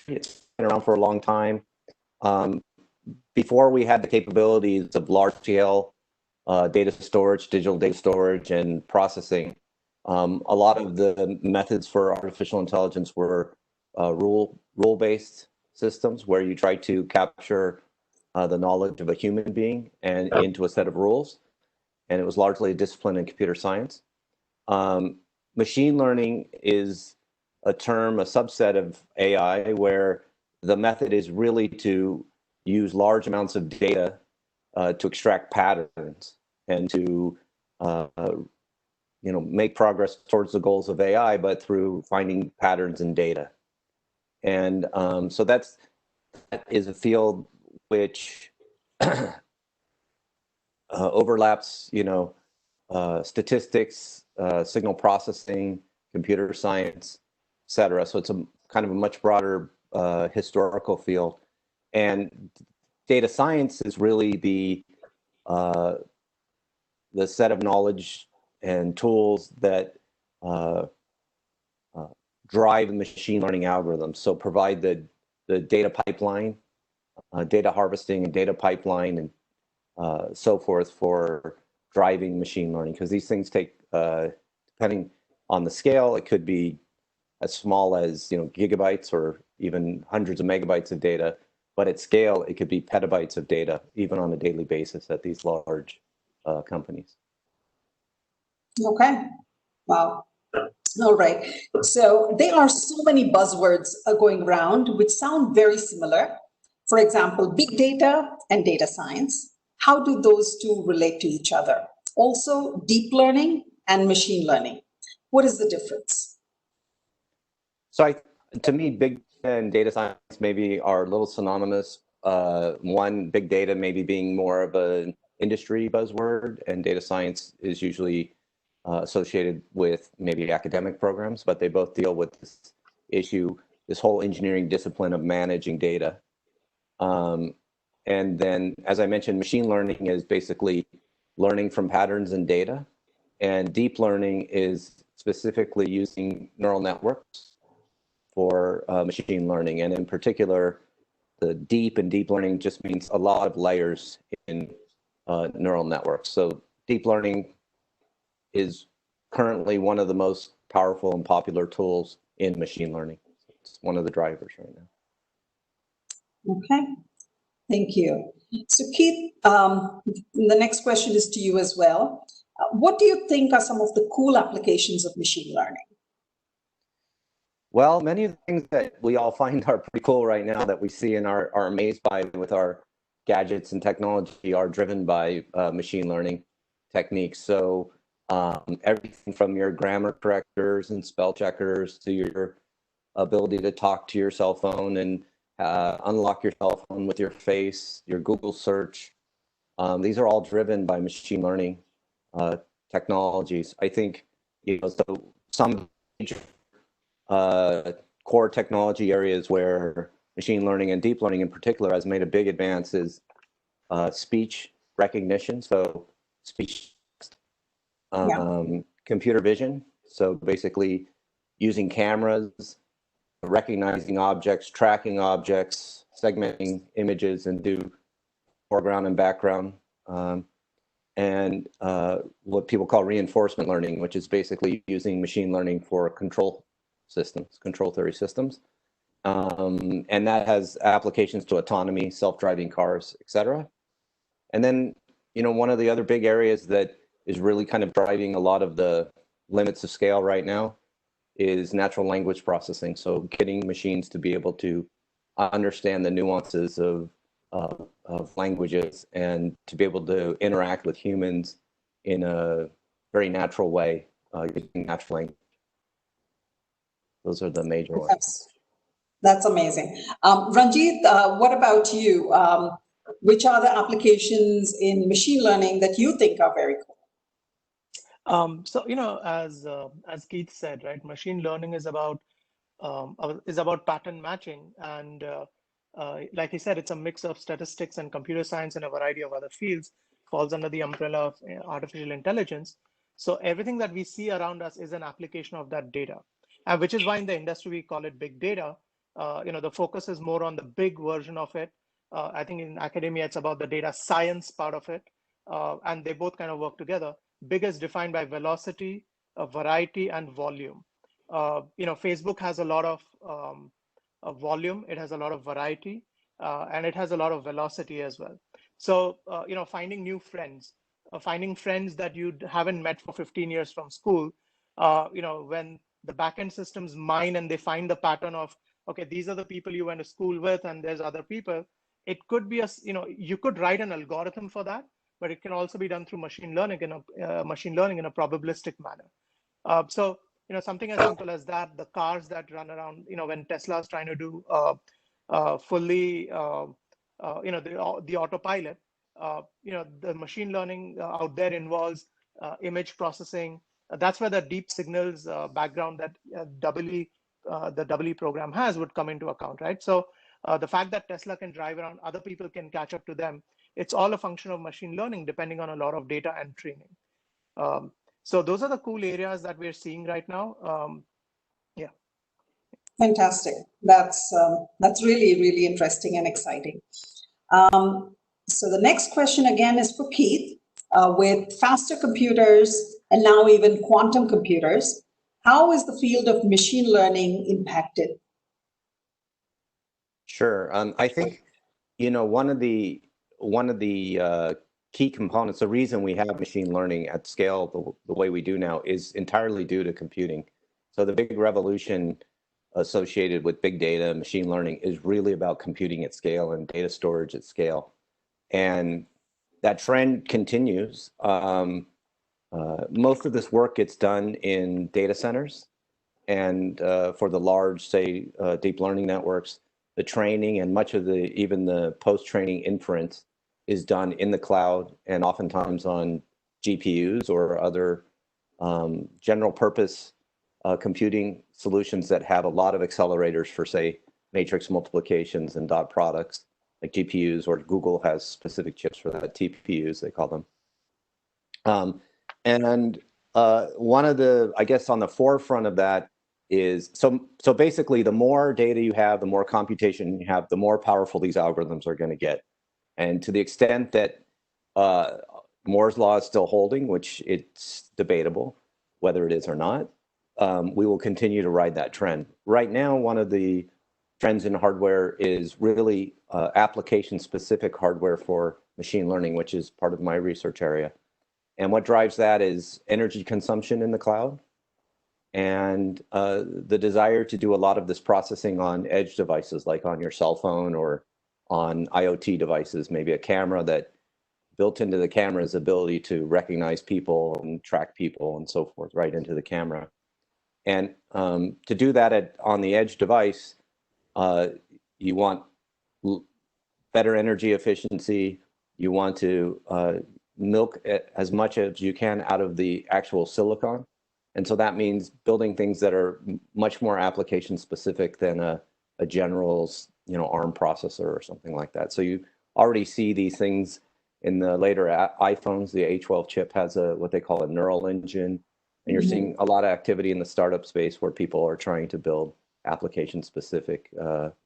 It's been around for a long time. Before we had the capabilities of large-scale data storage, digital data storage, and processing, a lot of the methods for artificial intelligence were rule-based systems where you try to capture the knowledge of a human being and into a set of rules. And it was largely a discipline in computer science. Machine learning is a term, a subset of AI, where the method is really to use large amounts of data to extract patterns and to make progress towards the goals of AI, but through finding patterns in data. And so that is a field which overlaps, statistics, signal processing, computer science, et cetera. So it's a kind of a much broader historical field. And data science is really the set of knowledge and tools that drive machine learning algorithms. So provide the data pipeline, data harvesting and data pipeline, and so forth for driving machine learning. Because these things take, depending on the scale, it could be as small as gigabytes or even hundreds of megabytes of data. But at scale, it could be petabytes of data, even on a daily basis at these large companies. Okay. Wow. All right. So there are so many buzzwords going around which sound very similar. For example, big data and data science. How do those two relate to each other? Also, deep learning and machine learning. What is the difference? So to me, big data and data science maybe are a little synonymous. One, big data maybe being more of an industry buzzword, and data science is usually associated with maybe academic programs, but they both deal with this issue, this whole engineering discipline of managing data. And then, as I mentioned, machine learning is basically learning from patterns in data, and deep learning is specifically using neural networks for machine learning. And in particular, the deep learning just means a lot of layers in neural networks. So deep learning is currently one of the most powerful and popular tools in machine learning. It's one of the drivers right now. Okay, thank you. So Keith, the next question is to you as well. What do you think are some of the cool applications of machine learning? Well, many of the things that we all find are pretty cool right now that we see and are amazed by with our gadgets and technology are driven by machine learning techniques. So everything from your grammar correctors and spell checkers to your ability to talk to your cell phone and unlock your cell phone with your face, your Google search. These are all driven by machine learning technologies. I think so some major core technology areas where machine learning and deep learning in particular has made a big advance is speech recognition, so speech, computer vision, so basically using cameras, recognizing objects, tracking objects, segmenting images, and do foreground and background, and what people call reinforcement learning, which is basically using machine learning for control systems, control theory systems. And that has applications to autonomy, self-driving cars, et cetera. And then, one of the other big areas that is really kind of driving a lot of the limits of scale right now is natural language processing. So getting machines to be able to understand the nuances of languages and to be able to interact with humans in a very natural way using natural language. Those are the major ones. That's amazing. Ranjit, what about you? Which are the applications in machine learning that you think are very cool? So, as Keith said, right, machine learning is about pattern matching, and like he said, it's a mix of statistics and computer science and a variety of other fields. Falls under the umbrella of artificial intelligence. So everything that we see around us is an application of that data, which is why in the industry we call it big data. the focus is more on the big version of it. I think in academia, it's about the data science part of it. And they both kind of work together. Big is defined by velocity, variety, and volume. Facebook has a lot of volume, it has a lot of variety, and it has a lot of velocity as well. So, finding new friends, finding friends that you haven't met for 15 years from school, when the backend systems mine and they find the pattern of, okay, these are the people you went to school with and there's other people. It could be you could write an algorithm for that, but it can also be done through machine learning in a probabilistic manner. So, something as simple as that, the cars that run around, when Tesla is trying to do fully, the autopilot, the machine learning out there involves image processing. That's where the deep signals background that the WE program has would come into account, right? So the fact that Tesla can drive around, other people can catch up to them. It's all a function of machine learning, depending on a lot of data and training. So those are the cool areas that we're seeing right now. Yeah. Fantastic. That's really, really interesting and exciting. So the next question again is for Keith. With faster computers and now even quantum computers, how is the field of machine learning impacted? Sure. I think, one of the key components, the reason we have machine learning at scale the way we do now is entirely due to computing. So the big revolution associated with big data and machine learning is really about computing at scale and data storage at scale. And that trend continues. Most of this work gets done in data centers. And for the large, say, deep learning networks, the training and much of even the post-training inference is done in the cloud and oftentimes on GPUs or other general purpose computing solutions that have a lot of accelerators for, say, matrix multiplications and dot products, like GPUs, or Google has specific chips for that, TPUs, they call them. One of the, I guess, on the forefront of that is, so basically, the more data you have, the more computation you have, the more powerful these algorithms are going to get. And to the extent that Moore's law is still holding, which it's debatable whether it is or not, we will continue to ride that trend. Right now, one of the trends in hardware is really application-specific hardware for machine learning, which is part of my research area. And what drives that is energy consumption in the cloud and the desire to do a lot of this processing on edge devices, like on your cell phone or on IoT devices, maybe a camera that built into the camera's ability to recognize people and track people and so forth right into the camera. And to do that on the edge device, you want better energy efficiency. You want to milk as much as you can out of the actual silicon. And so that means building things that are much more application specific than a general, ARM processor or something like that. So you already see these things in the later iPhones. The A12 chip has what they call a neural engine. And you're seeing a lot of activity in the startup space where people are trying to build application-specific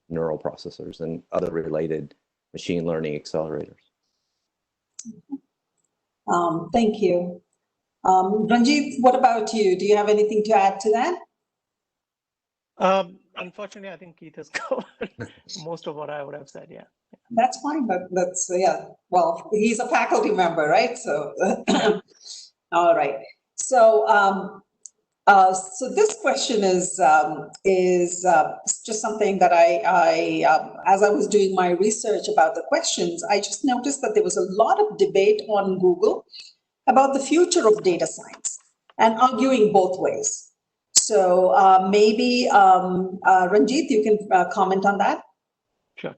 neural processors and other related machine learning accelerators. Thank you. Ranjit, what about you? Do you have anything to add to that? Unfortunately, I think Keith has covered most of what I would have said, yeah. That's fine, but that's, yeah, well, he's a faculty member, right? So, all right. So, so this question is just something that I as I was doing my research about the questions, I just noticed that there was a lot of debate on Google about the future of data science and arguing both ways. So maybe Ranjit, you can comment on that. Sure.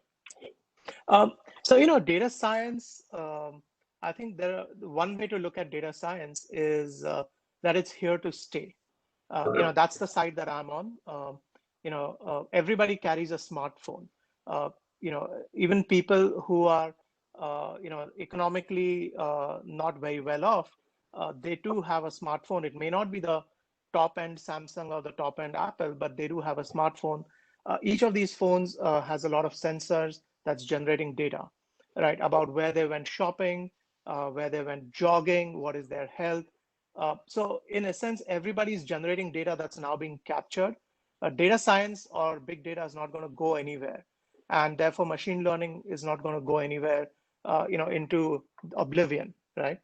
So, data science, I think one way to look at data science is that it's here to stay. That's the side that I'm on. Everybody carries a smartphone. Even people who are, economically not very well off, they do have a smartphone. It may not be the top end Samsung or the top end Apple, but they do have a smartphone. Each of these phones has a lot of sensors that's generating data, right? About where they went shopping, where they went jogging, what is their health. So in a sense, everybody's generating data that's now being captured. Data science or big data is not going to go anywhere. And therefore, machine learning is not going to go anywhere, into oblivion, right?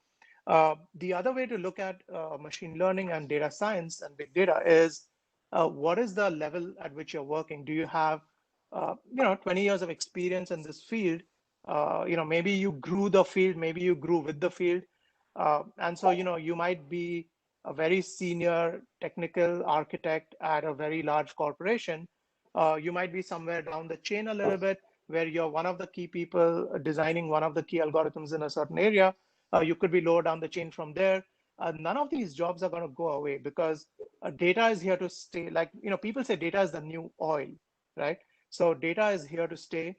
The other way to look at machine learning and data science and big data is what is the level at which you're working? Do you have 20 years of experience in this field? Maybe you grew the field, maybe you grew with the field. And so, you might be a very senior technical architect at a very large corporation. You might be somewhere down the chain a little bit where you're one of the key people designing one of the key algorithms in a certain area. You could be lower down the chain from there. None of these jobs are going to go away because data is here to stay. Like, people say data is the new oil, right? So data is here to stay.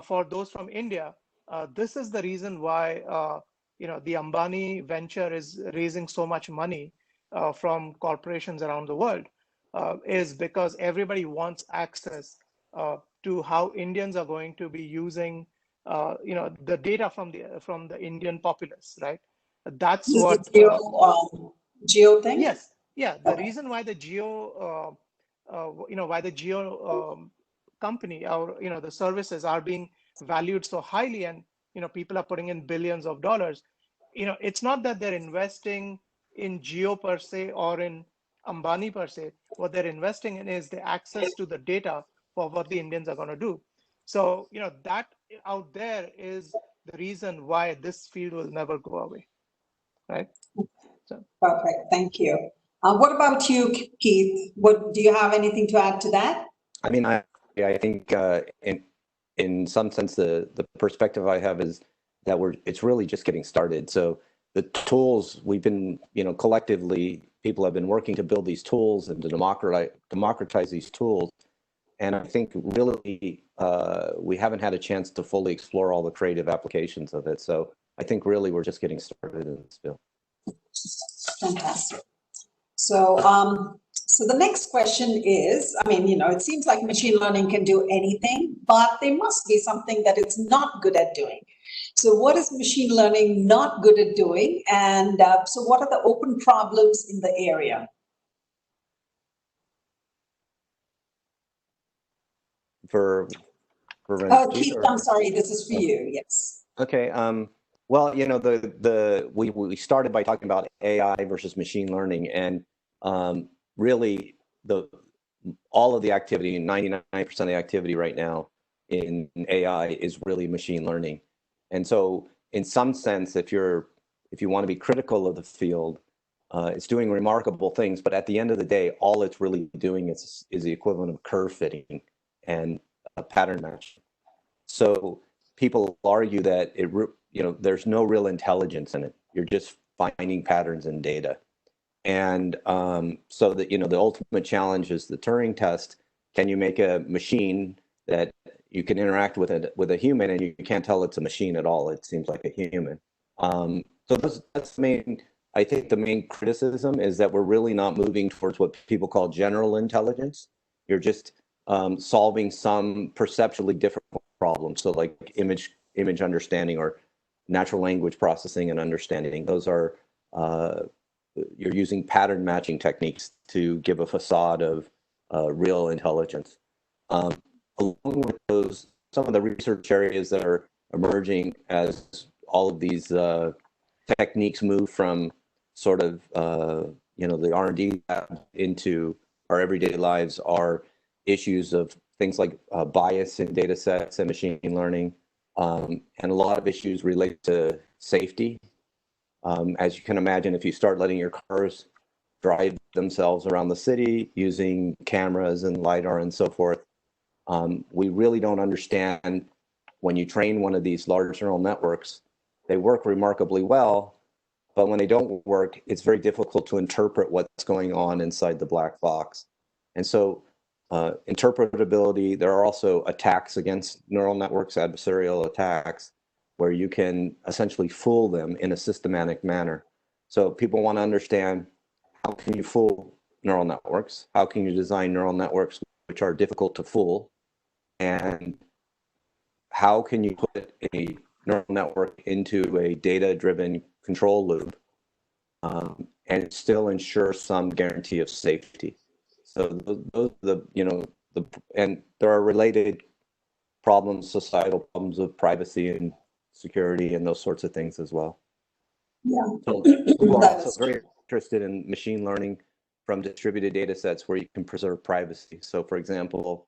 For those from India, this is the reason why the Ambani venture is raising so much money from corporations around the world, is because everybody wants access to how Indians are going to be using the data from the Indian populace, right? That's This is what. the geo thing? Yes, yeah. The Okay. reason why the geo company or the services are being valued so highly, and people are putting in billions of dollars. It's not that they're investing in geo per se or in Ambani per se. What they're investing in is the access to the data for what the Indians are going to do. So that out there is the reason why this field will never go away, right? So. Perfect. Thank you. What about you, Keith? Do you have anything to add to that? I mean, I think in some sense the perspective I have is that it's really just getting started. So the tools we've been, collectively, people have been working to build these tools and to democratize these tools. And I think really we haven't had a chance to fully explore all the creative applications of it. So I think really we're just getting started in this field. Fantastic. So, so the next question is, it seems like machine learning can do anything, but there must be something that it's not good at doing. So what is machine learning not good at doing? And so what are the open problems in the area? For Keith, I'm sorry, this is for you, yes. Okay. Well, we started by talking about AI versus machine learning, and really all of the activity, 99% of the activity right now in AI is really machine learning. And so in some sense, if you want to be critical of the field, it's doing remarkable things, but at the end of the day, all it's really doing is the equivalent of curve fitting and pattern matching. So people argue that there's no real intelligence in it. You're just finding patterns in data. And so that, the ultimate challenge is the Turing test. Can you make a machine that you can interact with a human and you can't tell it's a machine at all? It seems like a human. So that's the main, I think the main criticism is that we're really not moving towards what people call general intelligence. You're just solving some perceptually different problems. So like image understanding or natural language processing and understanding. Those are, you're using pattern matching techniques to give a facade of real intelligence. Along with those, some of the research areas that are emerging as all of these techniques move from sort of, the R&D lab into our everyday lives are issues of things like bias in data sets and machine learning, and a lot of issues relate to safety. As you can imagine, if you start letting your cars drive themselves around the city using cameras and LiDAR and so forth, we really don't understand when you train one of these large neural networks, they work remarkably well, but when they don't work, it's very difficult to interpret what's going on inside the black box. And so interpretability, there are also attacks against neural networks, adversarial attacks, where you can essentially fool them in a systematic manner. So people want to understand, how can you fool neural networks? How can you design neural networks which are difficult to fool, and how can you put a neural network into a data-driven control loop and still ensure some guarantee of safety? So those and there are related problems, societal problems of privacy and security and those sorts of things as well. Yeah. So we're also very interested in machine learning from distributed data sets where you can preserve privacy. So for example,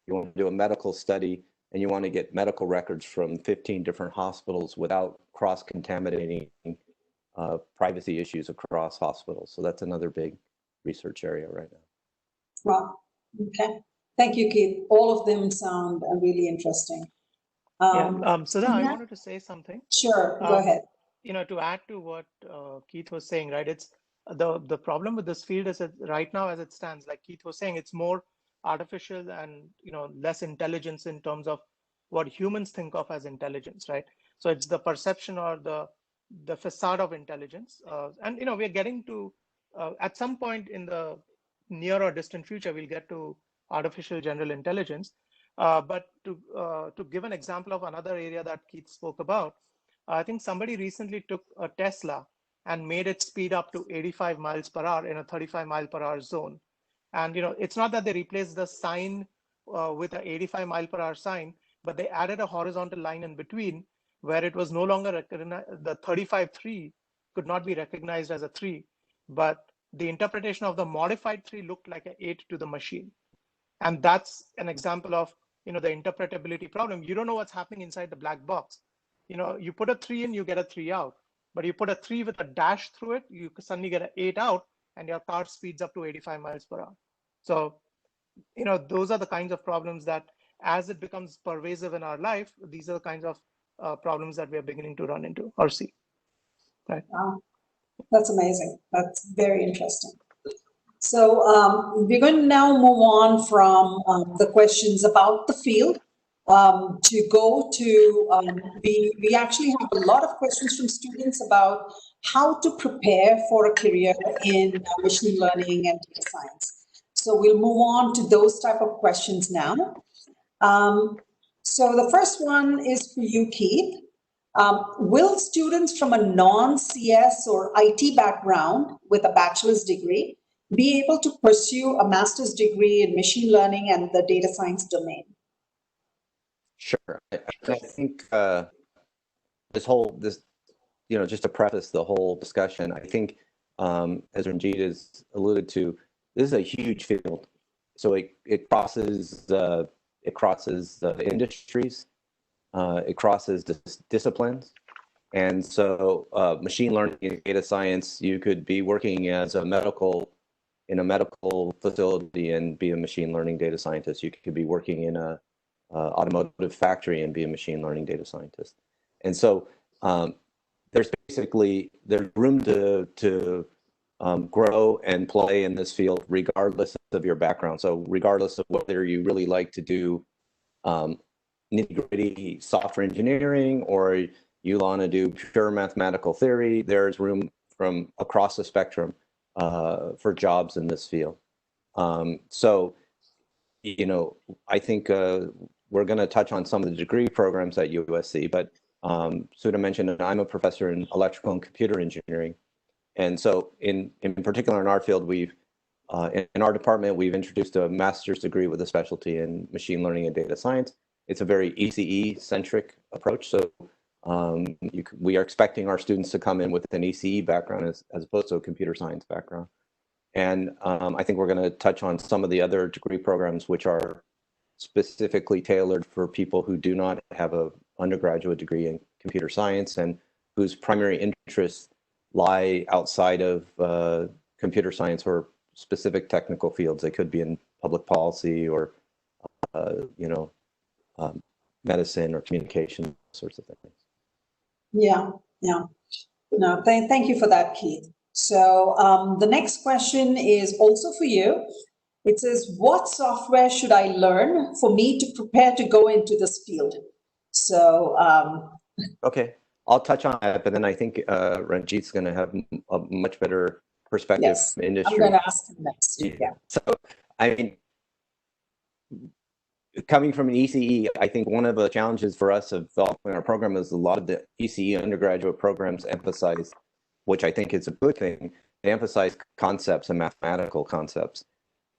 you want to do a medical study and you want to get medical records from 15 different hospitals without cross-contaminating privacy issues across hospitals. So that's another big research area right now. Wow. Okay. Thank you, Keith. All of them sound really interesting. Sudha, I wanted to say something. Sure, go ahead. To add to what Keith was saying, right? It's the problem with this field is that right now, as it stands, like Keith was saying, it's more artificial and less intelligence in terms of what humans think of as intelligence, right? So it's the perception or the facade of intelligence, and we're getting to at some point in the near or distant future, we'll get to artificial general intelligence. But to give an example of another area that Keith spoke about, I think somebody recently took a Tesla and made it speed up to 85 miles per hour in a 35 mile per hour zone. And it's not that they replaced the sign with an 85 mile per hour sign, but they added a horizontal line in between where it was no longer the 35-3 could not be recognized as a 3, but the interpretation of the modified 3 looked like an 8 to the machine. And that's an example of the interpretability problem. You don't know what's happening inside the black box. You put a 3 in, you get a 3 out. But you put a 3 with a dash through it, you suddenly get an 8 out, and your car speeds up to 85 miles per hour. So, those are the kinds of problems that, as it becomes pervasive in our life, these are the kinds of problems that we are beginning to run into or see. Right. Wow. That's amazing. That's very interesting. So we're going to now move on from the questions about the field to go to, we actually have a lot of questions from students about how to prepare for a career in machine learning and data science. So we'll move on to those type of questions now. So the first one is for you, Keith. Will students from a non-CS or IT background with a bachelor's degree be able to pursue a master's degree in machine learning and the data science domain? Sure. I think just to preface the whole discussion, I think as Ranjit has alluded to, this is a huge field. So it crosses the industries, it crosses disciplines. And so machine learning and data science, you could be working as in a medical facility and be a machine learning data scientist. You could be working in a automotive factory and be a machine learning data scientist. And so there's room to grow and play in this field regardless of your background. So regardless of whether you really like to do nitty-gritty software engineering or you want to do pure mathematical theory, there's room from across the spectrum for jobs in this field. So, I think we're going to touch on some of the degree programs at USC, but Sudha mentioned that I'm a professor in electrical and computer engineering. And so in particular in our field, we've in our department, we've introduced a master's degree with a specialty in machine learning and data science. It's a very ECE-centric approach. So we are expecting our students to come in with an ECE background as opposed to a computer science background. And I think we're going to touch on some of the other degree programs which are specifically tailored for people who do not have an undergraduate degree in computer science and whose primary interests lie outside of computer science or specific technical fields. They could be in public policy or, medicine or communication, sorts of things. Yeah. No, thank you for that, Keith. So the next question is also for you. It says, what software should I learn for me to prepare to go into this field? So. Okay, I'll touch on that, but then I think Ranjit's going to have a much better perspective from industry. I'm going to ask him next. Yeah. So, I mean, coming from an ECE, I think one of the challenges for us of developing our program is a lot of the ECE undergraduate programs emphasize, which I think is a good thing, they emphasize concepts and mathematical concepts.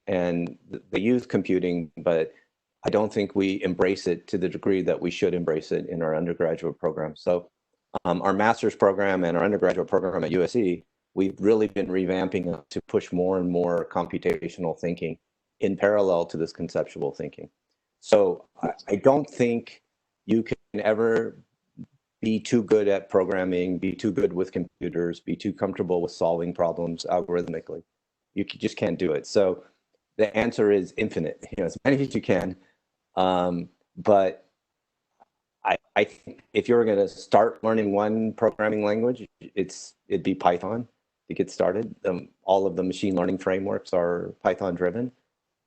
And they use computing, but I don't think we embrace it to the degree that we should embrace it in our undergraduate program. So our master's program and our undergraduate program at USC, we've really been revamping to push more and more computational thinking in parallel to this conceptual thinking. So I don't think you can ever be too good at programming, be too good with computers, be too comfortable with solving problems algorithmically. You just can't do it. So the answer is infinite, as many as you can. But I think if you're going to start learning one programming language, it'd be Python to get started. All of the machine learning frameworks are Python driven.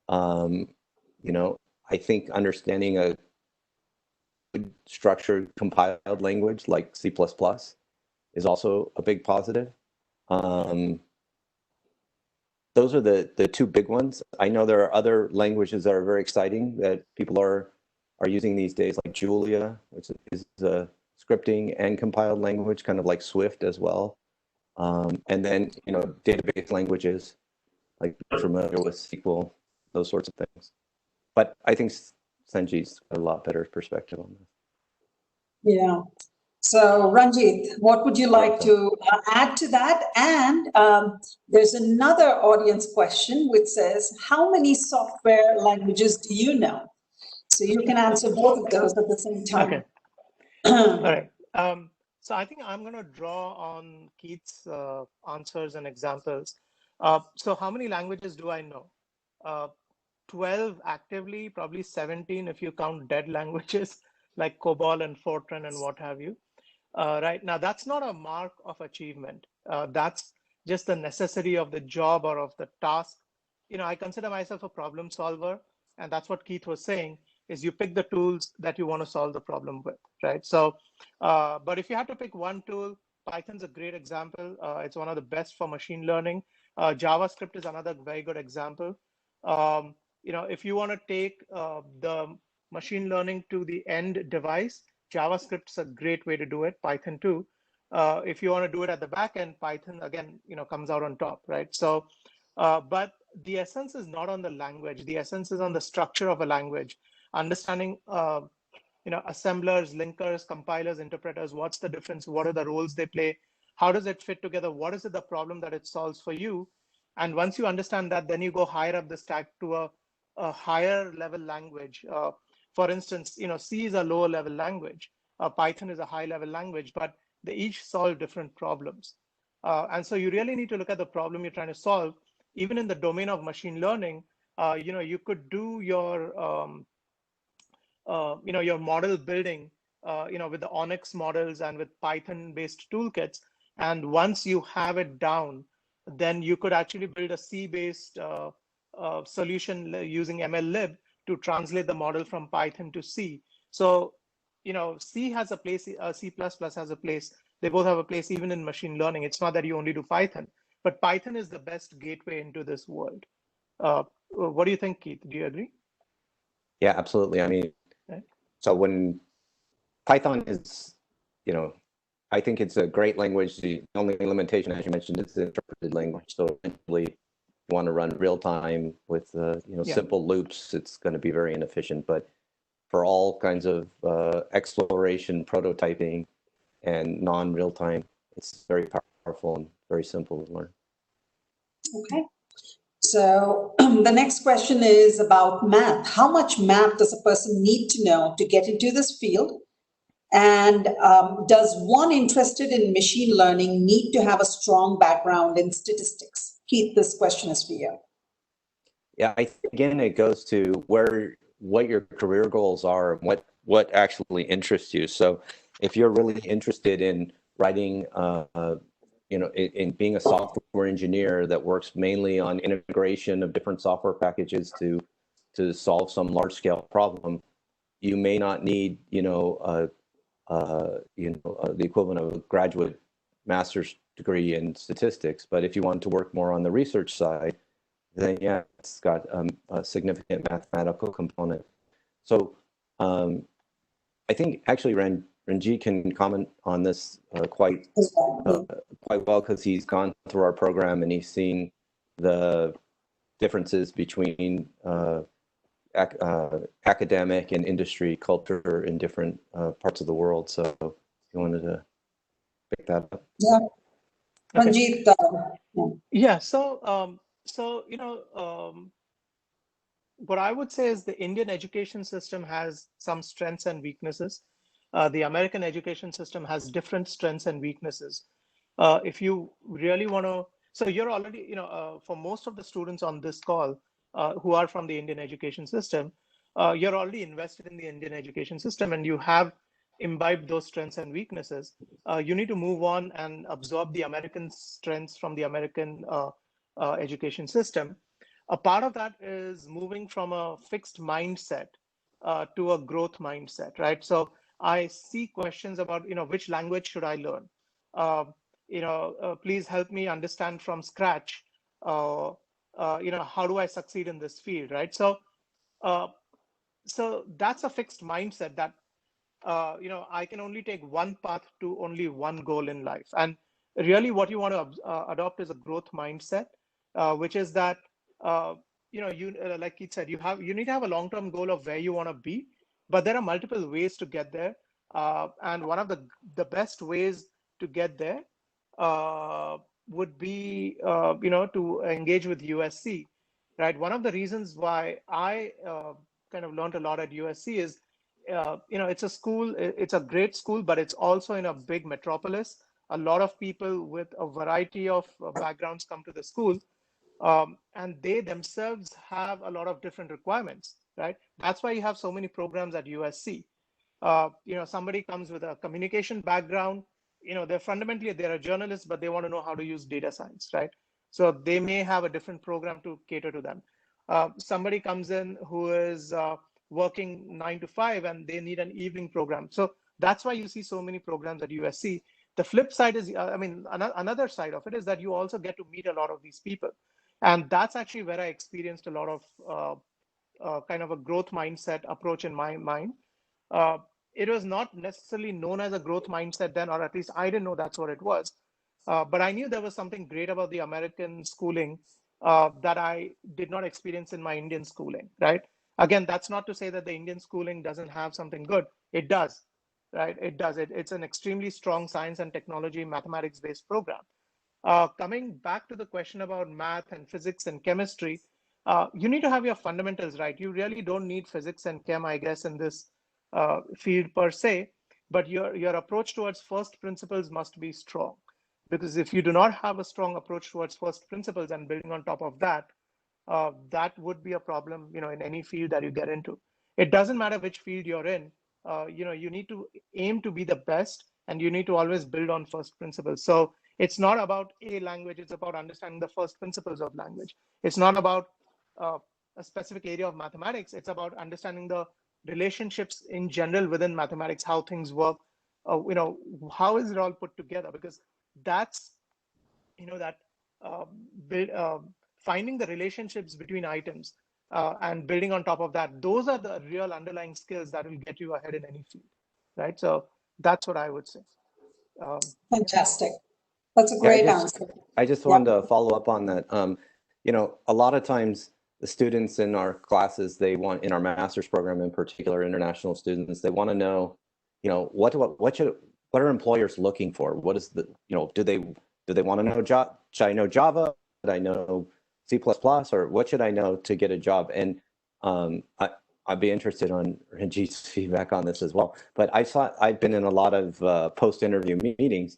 I think understanding a structured compiled language like C++ is also a big positive. Those are the two big ones. I know there are other languages that are very exciting that people are using these days, like Julia, which is a scripting and compiled language, kind of like Swift as well. And then, database languages, like familiar with SQL, those sorts of things. But I think Sanjeev's got a lot better perspective on this. Yeah. So Ranjit, what would you like to add to that? And there's another audience question which says, how many software languages do you know? So you can answer both of those at the same time. Okay. All right. So I think I'm going to draw on Keith's answers and examples. So how many languages do I know? 12 actively, probably 17 if you count dead languages like COBOL and Fortran and what have you. Right now, that's not a mark of achievement. That's just the necessity of the job or of the task. I consider myself a problem solver, and that's what Keith was saying, is you pick the tools that you want to solve the problem with, right? So, but if you had to pick one tool, Python's a great example. It's one of the best for machine learning. JavaScript is another very good example. If you want to take the machine learning to the end device, JavaScript's a great way to do it, Python too. If you want to do it at the back end, Python, again, comes out on top, right? So, but the essence is not on the language. The essence is on the structure of a language, understanding, assemblers, linkers, compilers, interpreters, what's the difference? What are the roles they play? How does it fit together? What is it, the problem that it solves for you? And once you understand that, then you go higher up the stack to a higher level language. For instance, C is a lower level language. Python is a high level language, but they each solve different problems. And so you really need to look at the problem you're trying to solve. Even in the domain of machine learning, you could do your model building, with the Onyx models and with Python-based toolkits. And once you have it down, then you could actually build a C-based solution using MLlib to translate the model from Python to C. So, C has a place, C++ has a place. They both have a place even in machine learning. It's not that you only do Python, but Python is the best gateway into this world. What do you think, Keith? Do you agree? Yeah, absolutely. I mean, so when Python is, I think it's a great language. The only limitation, as you mentioned, is the interpreted language. So eventually, you want to run real time with simple loops, it's going to be very inefficient. But for all kinds of exploration, prototyping, and non-real time, it's very powerful and very simple to learn. Okay. So the next question is about math. How much math does a person need to know to get into this field? And does one interested in machine learning need to have a strong background in statistics? Keith, this question is for you. Yeah, again, it goes to what your career goals are, what actually interests you. So if you're really interested in writing, in being a software engineer that works mainly on integration of different software packages to solve some large scale problem, you may not need, the equivalent of a graduate master's degree in statistics. But if you want to work more on the research side, then yeah, it's got a significant mathematical component. So I think actually Ranjit can comment on this quite well because he's gone through our program and he's seen the differences between academic and industry culture in different parts of the world. So you wanted to pick that up. Yeah. Okay. Ranjit, Yeah. So what I would say is the Indian education system has some strengths and weaknesses. The American education system has different strengths and weaknesses. If you really want to, so you're already, for most of the students on this call who are from the Indian education system, you're already invested in the Indian education system and you have imbibed those strengths and weaknesses. You need to move on and absorb the American strengths from the American education system. A part of that is moving from a fixed mindset to a growth mindset, right? So I see questions about, which language should I learn? Please help me understand from scratch, how do I succeed in this field, right? So that's a fixed mindset that, I can only take one path to only one goal in life. And really what you want to adopt is a growth mindset, which is that, like Keith said, you need to have a long-term goal of where you want to be, but there are multiple ways to get there. And one of the best ways to get there would be, to engage with USC, right? One of the reasons why I kind of learned a lot at USC is, it's a school, it's a great school, but it's also in a big metropolis. A lot of people with a variety of backgrounds come to the school, and they themselves have a lot of different requirements, right? That's why you have so many programs at USC. Somebody comes with a communication background, they're a journalist, but they want to know how to use data science, right? So they may have a different program to cater to them. Somebody comes in who is working 9 to 5 and they need an evening program. So that's why you see so many programs at USC. The flip side is, another side of it is that you also get to meet a lot of these people. And that's actually where I experienced a lot of kind of a growth mindset approach in my mind. It was not necessarily known as a growth mindset then, or at least I didn't know that's what it was. But I knew there was something great about the American schooling that I did not experience in my Indian schooling, right? Again, that's not to say that the Indian schooling doesn't have something good. It does, right? It does. It's an extremely strong science and technology, mathematics-based program. Coming back to the question about math and physics and chemistry, you need to have your fundamentals right. You really don't need physics and chem, I guess, in this field per se, but your approach towards first principles must be strong. Because if you do not have a strong approach towards first principles and building on top of that, that would be a problem, in any field that you get into. It doesn't matter which field you're in. You need to aim to be the best, and you need to always build on first principles. So it's not about a language, it's about understanding the first principles of language. It's not about a specific area of mathematics, it's about understanding the relationships in general within mathematics, how things work, how is it all put together? Because that's, that finding the relationships between items and building on top of that, those are the real underlying skills that will get you ahead in any field, right? So that's what I would say. Fantastic. That's a great answer. I just wanted to follow up on that. A lot of times the students in our classes, in our master's program in particular, international students, they want to know, what are employers looking for? What is do they want to know Java? Should I know Java? Should I know C++? Or what should I know to get a job? And I'd be interested on Ranjit's feedback on this as well. But I've been in a lot of post-interview meetings.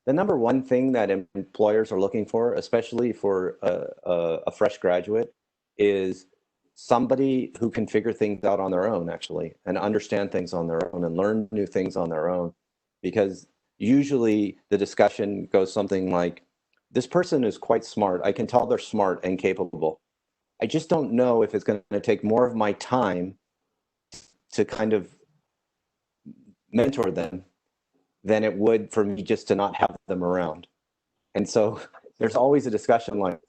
The number one thing that employers are looking for, especially for a fresh graduate, is somebody who can figure things out on their own, actually, and understand things on their own and learn new things on their own. Because usually the discussion goes something like, this person is quite smart. I can tell they're smart and capable. I just don't know if it's going to take more of my time to kind of mentor them than it would for me just to not have them around. And so there's always a discussion like,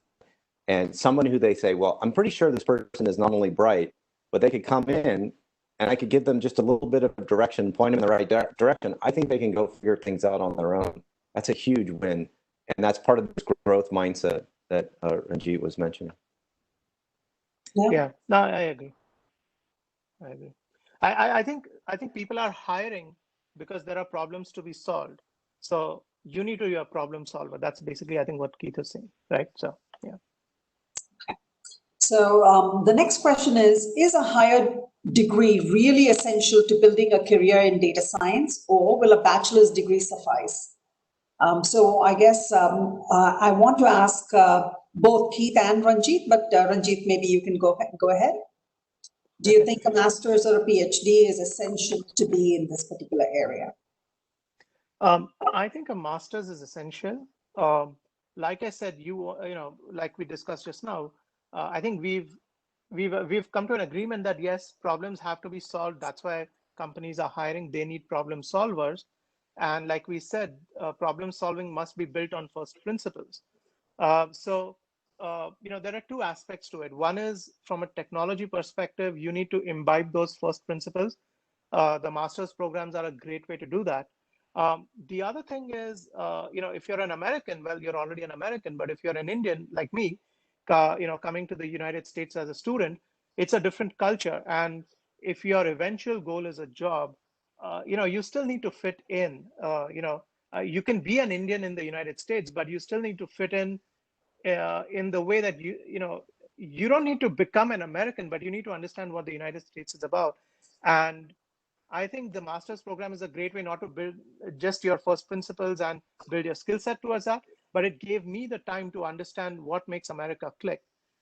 and someone who they say, well, I'm pretty sure this person is not only bright, but they could come in and I could give them just a little bit of direction, point them in the right direction, I think they can go figure things out on their own. That's a huge win. And that's part of this growth mindset that Ranjit was mentioning. Yeah, no, I agree. I agree. I think people are hiring because there are problems to be solved. So you need to be a problem solver. That's basically, I think, what Keith is saying, right? So, yeah. So the next question is a higher degree really essential to building a career in data science, or will a bachelor's degree suffice? So I guess I want to ask both Keith and Ranjit, but Ranjit, maybe you can go ahead. Do you think a master's or a PhD is essential to be in this particular area? I think a master's is essential. Like I said, like we discussed just now, I think we've come to an agreement that yes, problems have to be solved. That's why companies are hiring. They need problem solvers, and like we said, problem solving must be built on first principles. There are two aspects to it. One is from a technology perspective, you need to imbibe those first principles. The master's programs are a great way to do that. The other thing is, if you're an American, well, you're already an American, but if you're an Indian like me, coming to the United States as a student, it's a different culture. And if your eventual goal is a job, you still need to fit in. You can be an Indian in the United States, but you still need to fit in the way that you don't need to become an American, but you need to understand what the United States is about. And I think the master's program is a great way not to build just your first principles and build your skill set towards that, but it gave me the time to understand what makes America click.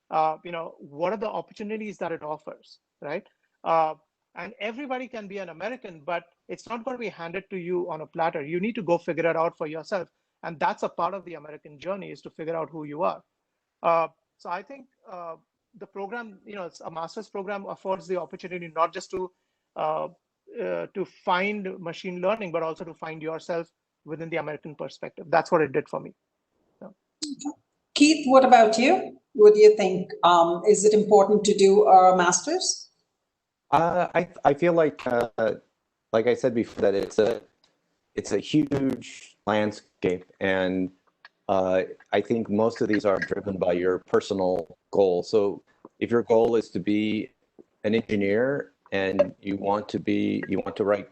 What are the opportunities that it offers, right? And everybody can be an American, but it's not going to be handed to you on a platter. You need to go figure it out for yourself. And that's a part of the American journey, is to figure out who you are. So I think the program, a master's program affords the opportunity not just to find machine learning, but also to find yourself within the American perspective. That's what it did for me. So. Keith, what about you? What do you think? Is it important to do a master's? I feel like I said before, that it's a huge landscape, and I think most of these are driven by your personal goal. So if your goal is to be an engineer and you want to write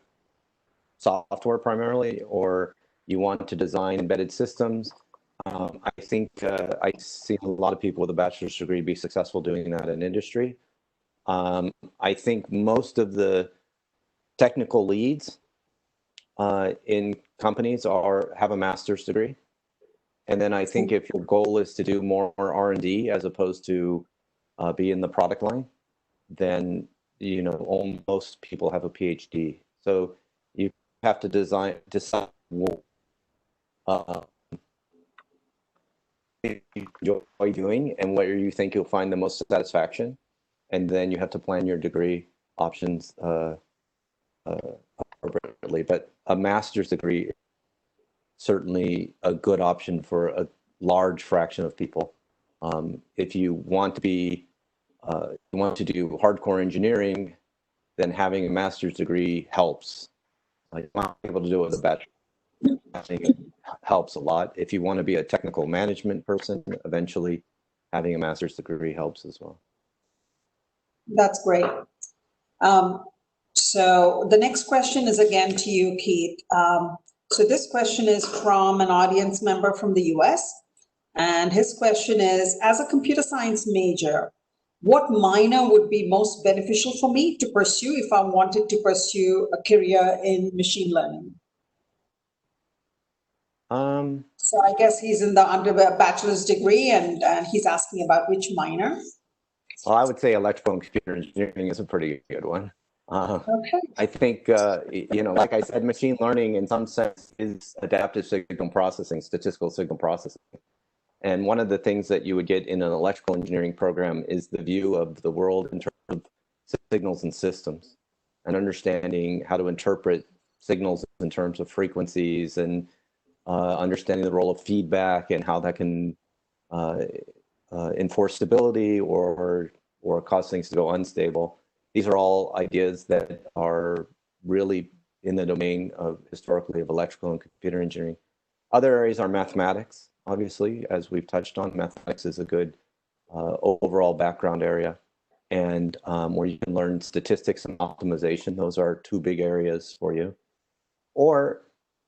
software primarily, or you want to design embedded systems, I think I've seen a lot of people with a bachelor's degree be successful doing that in industry. I think most of the technical leads in companies have a master's degree. And then I think if your goal is to do more R&D as opposed to be in the product line, then almost people have a PhD. So you have to decide what you enjoy doing and where you think you'll find the most satisfaction, and then you have to plan your degree options appropriately. But a master's degree is certainly a good option for a large fraction of people. If you want to do hardcore engineering, then having a master's degree helps. Like, not able to do it with a bachelor, I think it helps a lot. If you want to be a technical management person, eventually having a master's degree helps as well. That's great. So the next question is again to you, Keith. So this question is from an audience member from the US. And his question is, as a computer science major, what minor would be most beneficial for me to pursue if I wanted to pursue a career in machine learning? So I guess he's in the bachelor's degree, and he's asking about which minor. Well, I would say electrical and computer engineering is a pretty good one. Okay. I think, like I said, machine learning in some sense is adaptive signal processing, statistical signal processing. And one of the things that you would get in an electrical engineering program is the view of the world in terms of signals and systems, and understanding how to interpret signals in terms of frequencies, and understanding the role of feedback and how that can enforce stability or cause things to go unstable. these are all ideas that are really in the domain of historically of electrical and computer engineering. Other areas are mathematics, obviously, as we've touched on. Mathematics is a good overall background area, and where you can learn statistics and optimization. Those are two big areas for you. Or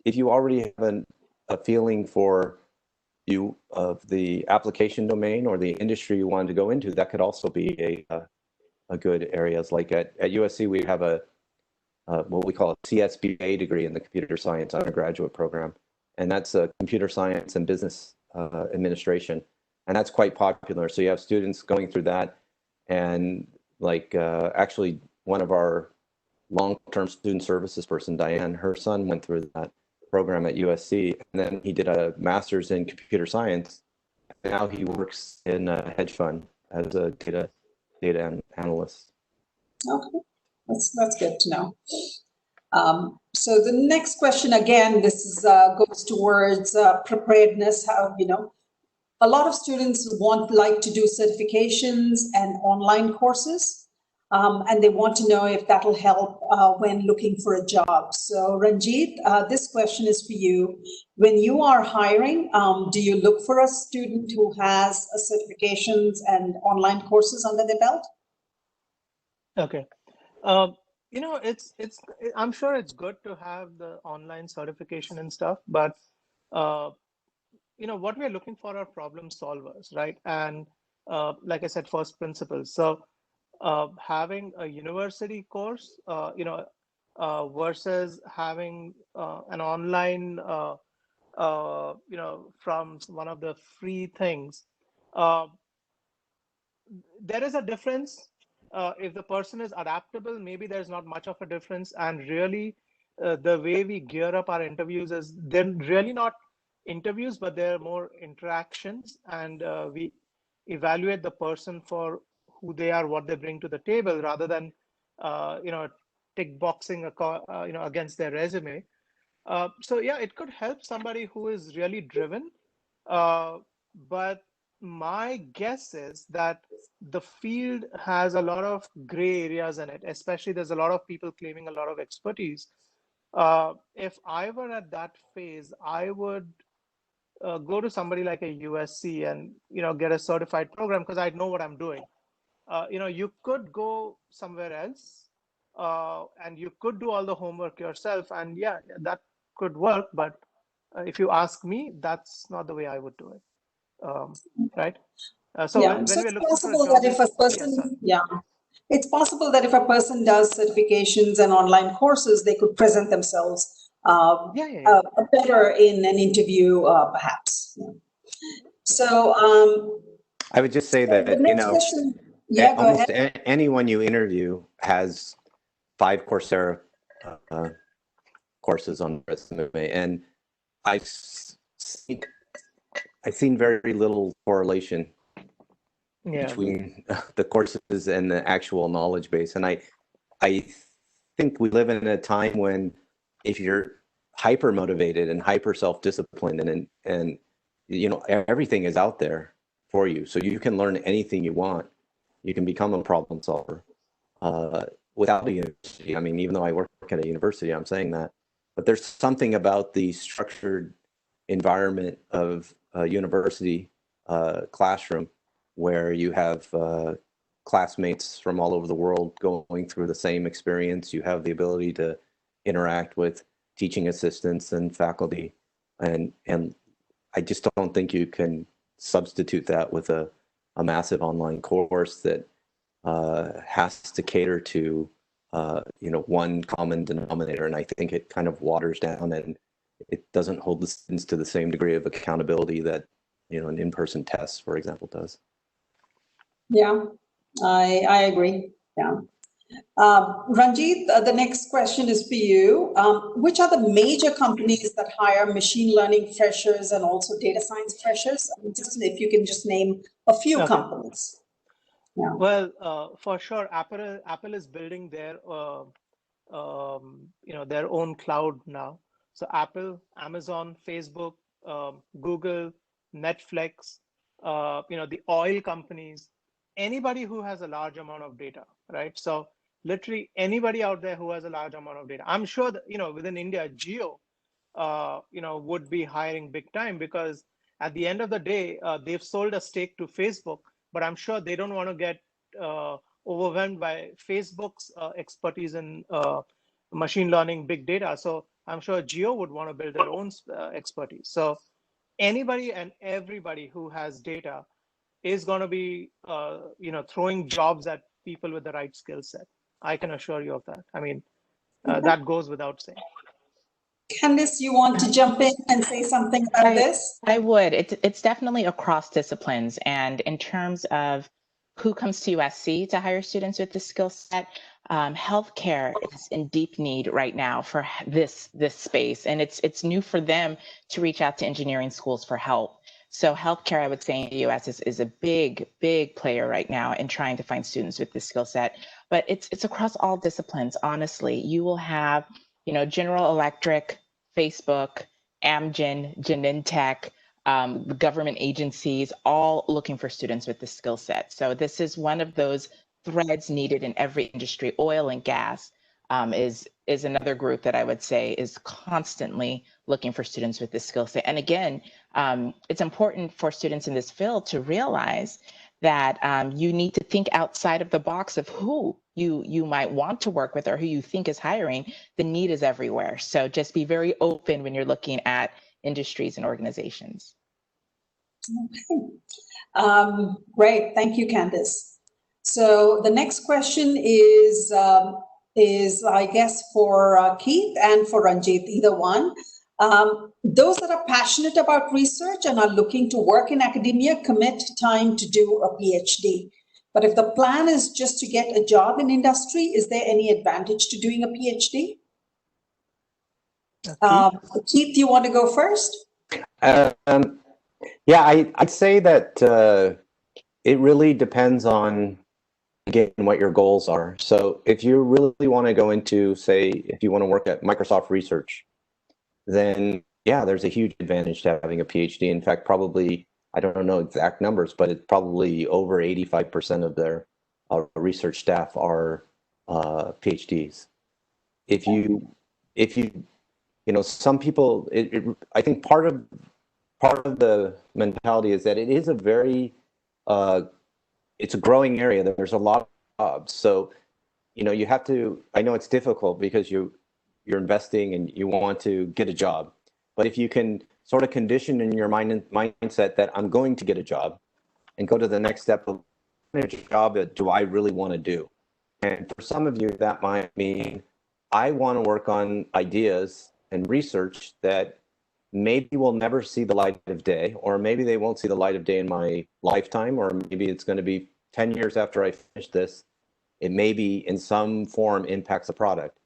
if you already have a feeling for you of the application domain or the industry you want to go into, that could also be a good areas. Like at USC, we have what we call a CSBA degree in the computer science undergraduate program. And that's a computer science and business administration. And that's quite popular. So you have students going through that. And like actually one of our long-term student services person, Diane, her son went through that program at USC. And then he did a master's in computer science. And now he works in a hedge fund as a data analyst. Okay, that's good to know. So the next question, again, this is, goes towards preparedness. How, a lot of students like to do certifications and online courses, and they want to know if that'll help when looking for a job. So Ranjit, this question is for you. When you are hiring, do you look for a student who has certifications and online courses under their belt? Okay. I'm sure it's good to have the online certification and stuff, but what we're looking for are problem solvers, right? And like I said, first principles. So having a university course, versus having an online, from one of the free things, there is a difference. If the person is adaptable, maybe there's not much of a difference. And really, the way we gear up our interviews is they're really not interviews, but they're more interactions. And we evaluate the person for who they are, what they bring to the table, rather than, tick boxing, against their resume. So yeah, it could help somebody who is really driven. But my guess is that the field has a lot of gray areas in it, especially there's a lot of people claiming a lot of expertise. If I were at that phase, I would go to somebody like a USC and, get a certified program, because I know what I'm doing. You could go somewhere else and you could do all the homework yourself. And yeah, that could work. But if you ask me, that's not the way I would do it. Right? So Yeah, when so we're it's looking for a possible job, that if a person, it's possible that if a person does certifications and online courses, they could present themselves better in an interview, perhaps. Yeah. So I would just say that, the next question, go almost ahead. anyone you interview has 5 Coursera courses on resume, and I've seen very little correlation between the courses and the actual knowledge base. And I think we live in a time when if you're hyper motivated and hyper self-disciplined and everything is out there for you, so you can learn anything you want. You can become a problem solver without a university. I mean, even though I work at a university, I'm saying that. But there's something about the structured environment of a university classroom where you have classmates from all over the world going through the same experience. You have the ability to interact with teaching assistants and faculty. And I just don't think you can substitute that with a massive online course that has to cater to one common denominator. And I think it kind of waters down and it doesn't hold the students to the same degree of accountability that an in-person test, for example, does. Yeah, I agree. Yeah. Ranjit, the next question is for you. Which are the major companies that hire machine learning freshers and also data science freshers? Just if you can just name a few companies. Yeah. Well, for sure, Apple is building their their own cloud now. So Apple, Amazon, Facebook, Google, Netflix, the oil companies, anybody who has a large amount of data, right? So literally anybody out there who has a large amount of data. I'm sure that, within India, Geo, would be hiring big time, because at the end of the day, they've sold a stake to Facebook, but I'm sure they don't want to get overwhelmed by Facebook's expertise in machine learning, big data. So I'm sure Geo would want to build their own expertise. So anybody and everybody who has data is going to be, throwing jobs at people with the right skill set. I can assure you of that. I mean, that goes without saying. Candice, you want to jump in and say something about this? I would. It's definitely across disciplines. And in terms of who comes to USC to hire students with this skill set, healthcare is in deep need right now for this space. And it's new for them to reach out to engineering schools for help. So healthcare, I would say, in the US is a big player right now in trying to find students with this skill set. But it's across all disciplines, honestly. You will have, General Electric, Facebook, Amgen, Genentech, government agencies, all looking for students with this skill set. So this is one of those threads needed in every industry. Oil and gas is another group that I would say is constantly looking for students with this skill set. And again, it's important for students in this field to realize that you need to think outside of the box of who you might want to work with or who you think is hiring. The need is everywhere. So just be very open when you're looking at industries and organizations. Okay. Great. Thank you, Candice. So the next question is I guess, for Keith and for Ranjit, either one. Those that are passionate about research and are looking to work in academia commit time to do a PhD. But if the plan is just to get a job in industry, is there any advantage to doing a PhD? Keith, you want to go first? Yeah, I'd say that it really depends on, again, what your goals are. So if you really want to go into, say, if you want to work at Microsoft Research, then yeah, there's a huge advantage to having a PhD. In fact, probably, I don't know exact numbers, but it's probably over 85% of their research staff are PhDs. If you, some people, I think part of the mentality is that it is a very, it's a growing area. There's a lot of jobs. So, you have to, I know it's difficult because you're investing and you want to get a job. But if you can sort of condition in your mindset that I'm going to get a job and go to the next step of which job do I really want to do? And for some of you, that might mean I want to work on ideas and research that maybe will never see the light of day, or maybe they won't see the light of day in my lifetime, or maybe it's going to be 10 years after I finish this. It maybe in some form impacts a product.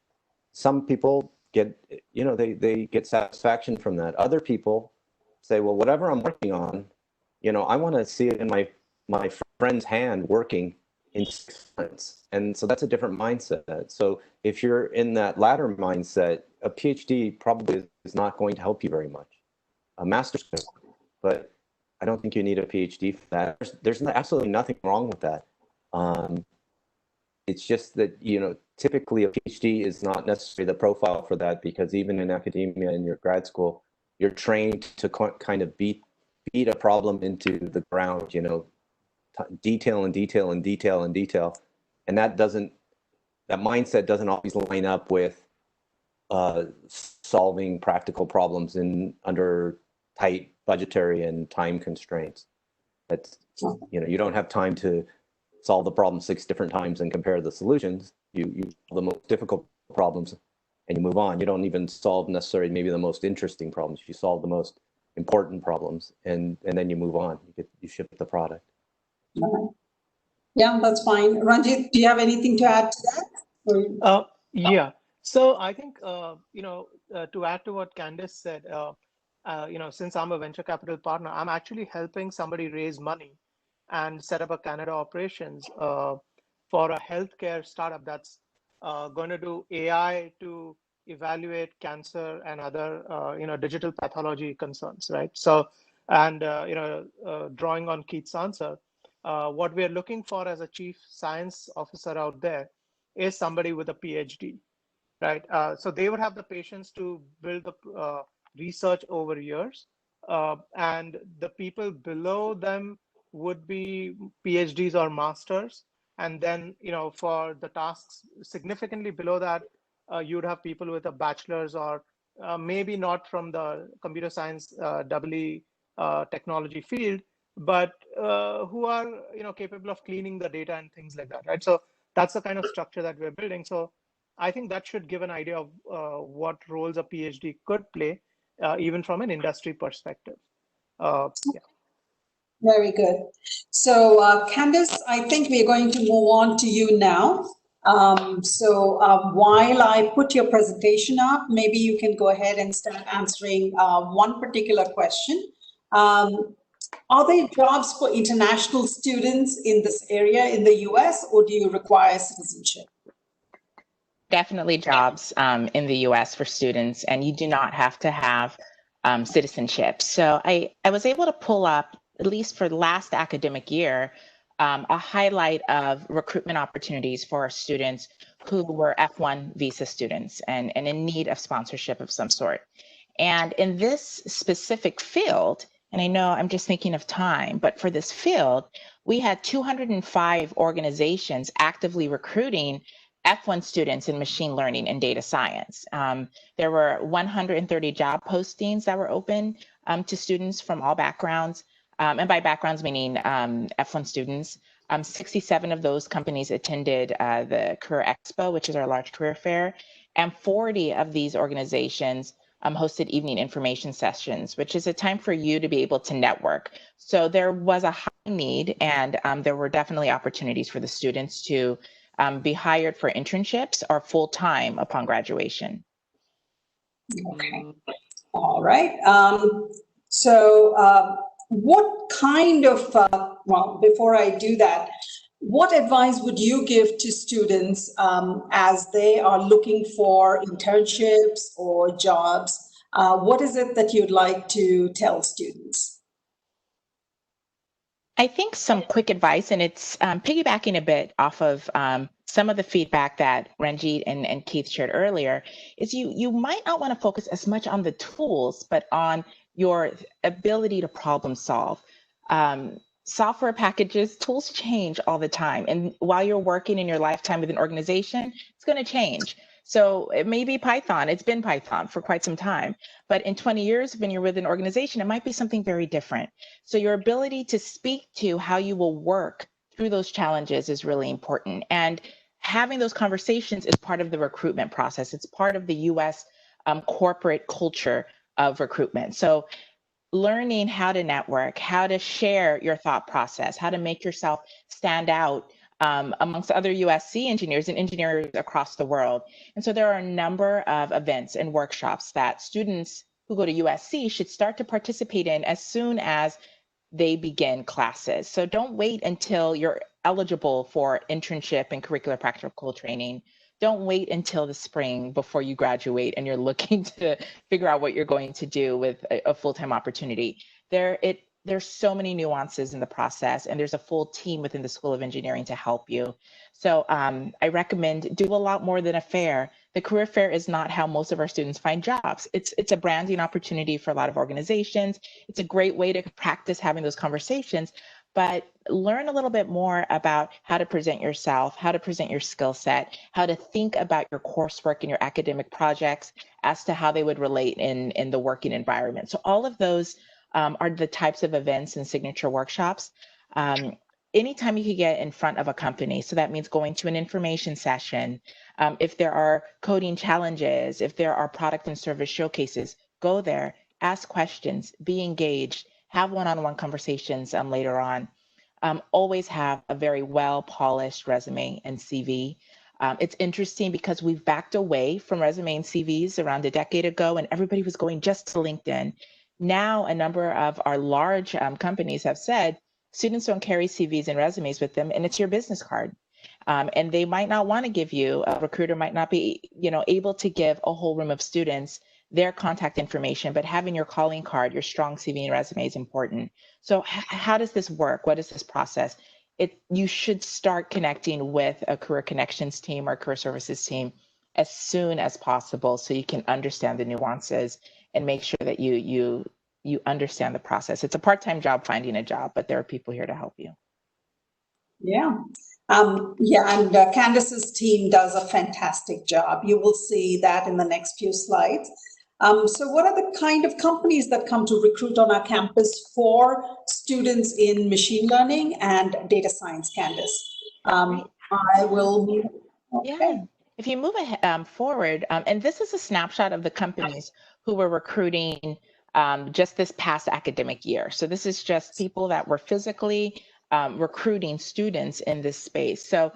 Some people get, they get satisfaction from that. Other people say, well, whatever I'm working on, I want to see it in my friend's hand working in 6 months. And so that's a different mindset. So if you're in that latter mindset, a PhD probably is not going to help you very much. A master's could, but I don't think you need a PhD for that. There's absolutely nothing wrong with that. It's just that, typically a PhD is not necessarily the profile for that, because even in academia, in your grad school, you're trained to kind of beat a problem into the ground, detail and detail and detail and detail. And that mindset doesn't always line up with solving practical problems under tight budgetary and time constraints. That's, you don't have time to solve the problem 6 different times and compare the solutions. You solve the most difficult problems and you move on. You don't even solve necessarily maybe the most interesting problems. You solve the most important problems and then you move on. You ship the product. Yeah, that's fine. Ranjit, do you have anything to add to that? Yeah. So I think, to add to what Candice said, since I'm a venture capital partner, I'm actually helping somebody raise money and set up a Canada operations for a healthcare startup that's going to do AI to evaluate cancer and other, digital pathology concerns, right? So, and, drawing on Keith's answer, what we're looking for as a chief science officer out there is somebody with a PhD, right? So they would have the patience to build the research over years, and the people below them would be PhDs or masters. And then, for the tasks significantly below that, you'd have people with a bachelor's or maybe not from the computer science doubly technology field, but who are capable of cleaning the data and things like that, right? So that's the kind of structure that we're building. So I think that should give an idea of what roles a PhD could play, even from an industry perspective. Yeah. Very good. So, Candace, I think we're going to move on to you now. While I put your presentation up, maybe you can go ahead and start answering one particular question. Are there jobs for international students in this area in the US, or do you require citizenship? Definitely jobs in the US for students, and you do not have to have citizenship. So I was able to pull up, at least for the last academic year, a highlight of recruitment opportunities for students who were F1 visa students and in need of sponsorship of some sort. And in this specific field, and I know I'm just thinking of time, but for this field, we had 205 organizations actively recruiting F1 students in machine learning and data science. There were 130 job postings that were open to students from all backgrounds. And by backgrounds, meaning F1 students. 67 of those companies attended the Career Expo, which is our large career fair. And 40 of these organizations hosted evening information sessions, which is a time for you to be able to network. So there was a high need, and there were definitely opportunities for the students to be hired for internships or full-time upon graduation. Okay. All right. What kind of, well, before I do that, what advice would you give to students as they are looking for internships or jobs? What is it that you'd like to tell students? I think some quick advice, and it's piggybacking a bit off of some of the feedback that Ranjit and Keith shared earlier, is you might not want to focus as much on the tools, but on your ability to problem solve. Software packages, tools change all the time. And while you're working in your lifetime with an organization, it's going to change. So it may be Python. It's been Python for quite some time. But in 20 years, when you're with an organization, it might be something very different. So your ability to speak to how you will work through those challenges is really important. And having those conversations is part of the recruitment process. It's part of the US corporate culture of recruitment. So learning how to network, how to share your thought process, how to make yourself stand out amongst other USC engineers and engineers across the world. And so there are a number of events and workshops that students who go to USC should start to participate in as soon as they begin classes. So don't wait until you're eligible for internship and curricular practical training. Don't wait until the spring before you graduate and you're looking to figure out what you're going to do with a full-time opportunity. There's so many nuances in the process, and there's a full team within the School of Engineering to help you. So I recommend do a lot more than a fair. The career fair is not how most of our students find jobs. It's a branding opportunity for a lot of organizations. It's a great way to practice having those conversations, but learn a little bit more about how to present yourself, how to present your skill set, how to think about your coursework and your academic projects as to how they would relate in the working environment. So all of those are the types of events and signature workshops. Anytime you can get in front of a company, so that means going to an information session, if there are coding challenges, if there are product and service showcases, go there, ask questions, be engaged, have one-on-one conversations later on. Always have a very well-polished resume and CV. It's interesting because we've backed away from resume and CVs around a decade ago, and everybody was going just to LinkedIn. Now, a number of our large companies have said, students don't carry CVs and resumes with them, and it's your business card. And they might not want to give you, a recruiter might not be able to give a whole room of students their contact information, but having your calling card, your strong CV and resume is important. So how does this work? What is this process? you should start connecting with a career connections team or career services team as soon as possible, so you can understand the nuances and make sure that you understand the process. It's a part-time job finding a job, but there are people here to help you. Yeah. Yeah, and Candace's team does a fantastic job. You will see that in the next few slides. So what are the kind of companies that come to recruit on our campus for students in machine learning and data science, Candace? I will move. Okay. Yeah. If you move ahead, forward, and this is a snapshot of the companies who were recruiting just this past academic year. So this is just people that were physically recruiting students in this space. So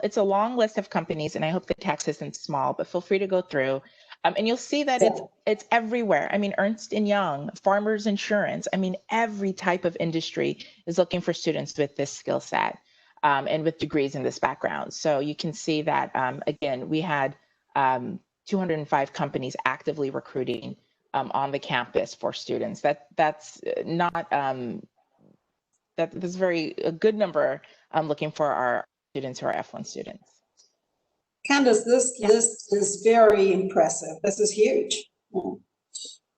it's a long list of companies, and I hope the text isn't small, but feel free to go through. And you'll see that it's everywhere. I mean, Ernst & Young, Farmers Insurance, I mean, every type of industry is looking for students with this skill set and with degrees in this background. So you can see that, again, we had 205 companies actively recruiting on the campus for students. That's not, that's a good number looking for our students who are F1 students. Candace, this list is very impressive. This is huge.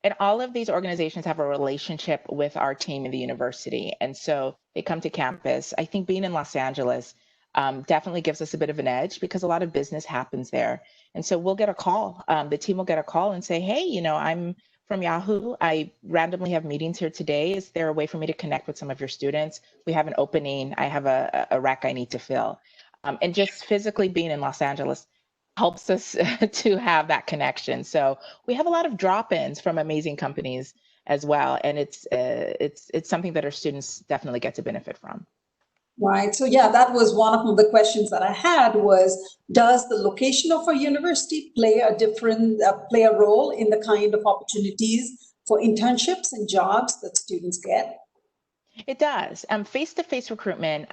And all of these organizations have a relationship with our team in the university. And so they come to campus. I think being in Los Angeles definitely gives us a bit of an edge because a lot of business happens there. And so we'll get a call. The team will get a call and say, hey, you know, I'm from Yahoo. I randomly have meetings here today. Is there a way for me to connect with some of your students? We have an opening. I have a rec I need to fill. And just physically being in Los Angeles helps us to have that connection. So we have a lot of drop-ins from amazing companies as well, and it's something that our students definitely get to benefit from. Right. So yeah, that was one of the questions that I had was, does the location of a university play a role in the kind of opportunities for internships and jobs that students get? It does. Face-to-face recruitment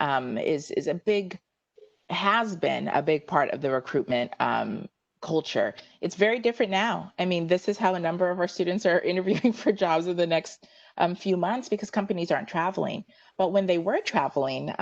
has been a big part of the recruitment culture. It's very different now. I mean, this is how a number of our students are interviewing for jobs in the next few months because companies aren't traveling. But when they were traveling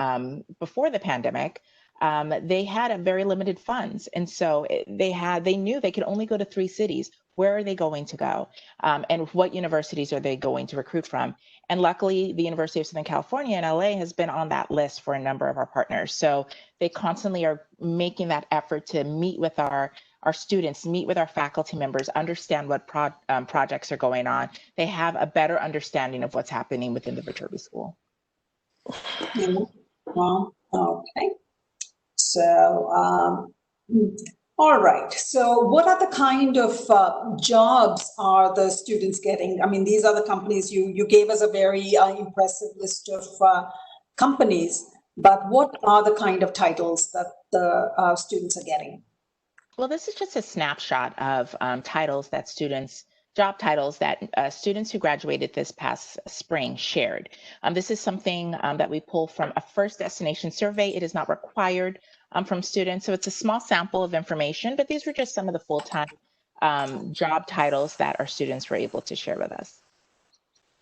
before the pandemic, they had very limited funds. And so they knew they could only go to 3 cities. Where are they going to go? And what universities are they going to recruit from? And luckily, the University of Southern California in LA has been on that list for a number of our partners. So they constantly are making that effort to meet with our students, meet with our faculty members, understand what projects are going on. They have a better understanding of what's happening within the Viterbi School. Well, okay. So, all right. So what are the kind of jobs are the students getting? I mean, these are the companies you gave us a very impressive list of companies, but what are the kind of titles that the students are getting? Well, this is just a snapshot of titles that job titles that students who graduated this past spring shared. This is something that we pull from a first destination survey. It is not required from students, so it's a small sample of information, but these were just some of the full-time job titles that our students were able to share with us.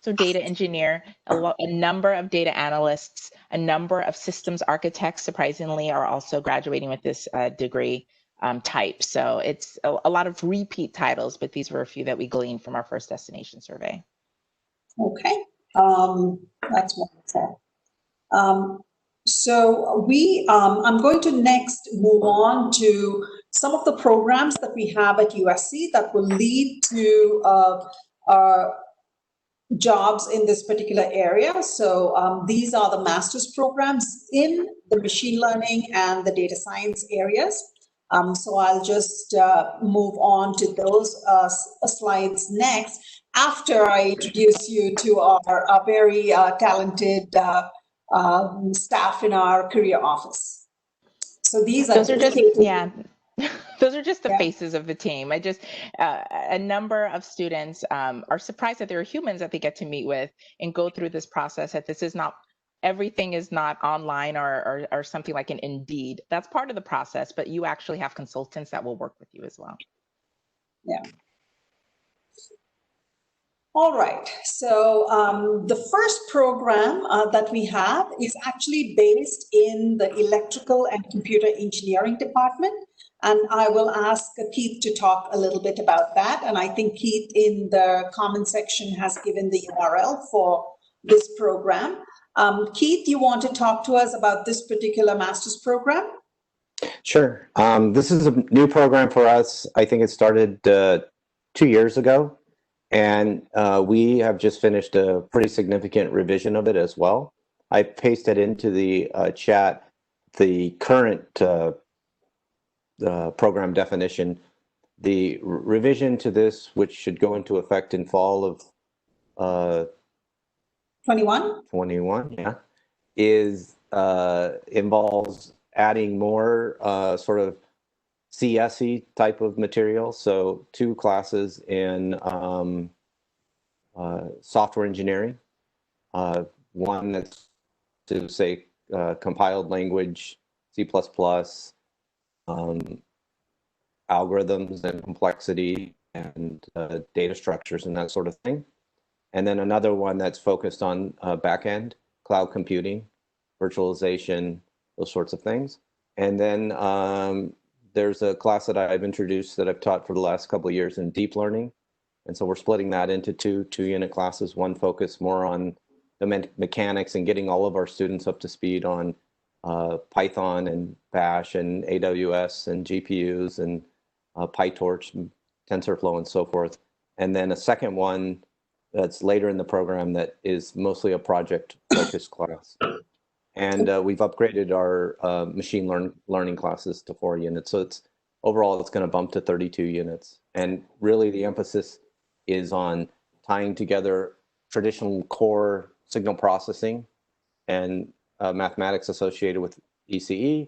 So data engineer, a number of data analysts, a number of systems architects, surprisingly, are also graduating with this degree type. So it's a lot of repeat titles, but these were a few that we gleaned from our first destination survey. Okay, that's wonderful. So I'm going to next move on to some of the programs that we have at USC that will lead to jobs in this particular area. So these are the master's programs in the machine learning and the data science areas. So I'll just move on to those slides next after I introduce you to our very talented staff in our career office. So these are those are just the faces of the team. A number of students are surprised that there are humans that they get to meet with and go through this process, that this is not, everything is not online or something like an Indeed. That's part of the process, but you actually have consultants that will work with you as well. Yeah. All right, so the first program that we have is actually based in the electrical and computer engineering department. And I will ask Keith to talk a little bit about that. And I think Keith in the comment section has given the URL for this program. Keith, you want to talk to us about this particular master's program? Sure. This is a new program for us. I think it started 2 years ago. And we have just finished a pretty significant revision of it as well. I pasted into the chat the current program definition. The revision to this, which should go into effect in fall of 21, yeah, is involves adding more sort of CSE type of material. So 2 classes in software engineering, one that's to say compiled language, C++, algorithms and complexity and data structures and that sort of thing. And then another one that's focused on backend, cloud computing, virtualization, those sorts of things. And then there's a class that I've introduced that I've taught for the last couple of years in deep learning. And so we're splitting that into two-unit classes, one focused more on the mechanics and getting all of our students up to speed on Python and Bash and AWS and GPUs and PyTorch, and TensorFlow and so forth. And then a second one that's later in the program that is mostly a project-focused class. And we've upgraded our machine learning classes to 4 units. So it's overall, it's going to bump to 32 units. And really the emphasis is on tying together traditional core signal processing and mathematics associated with ECE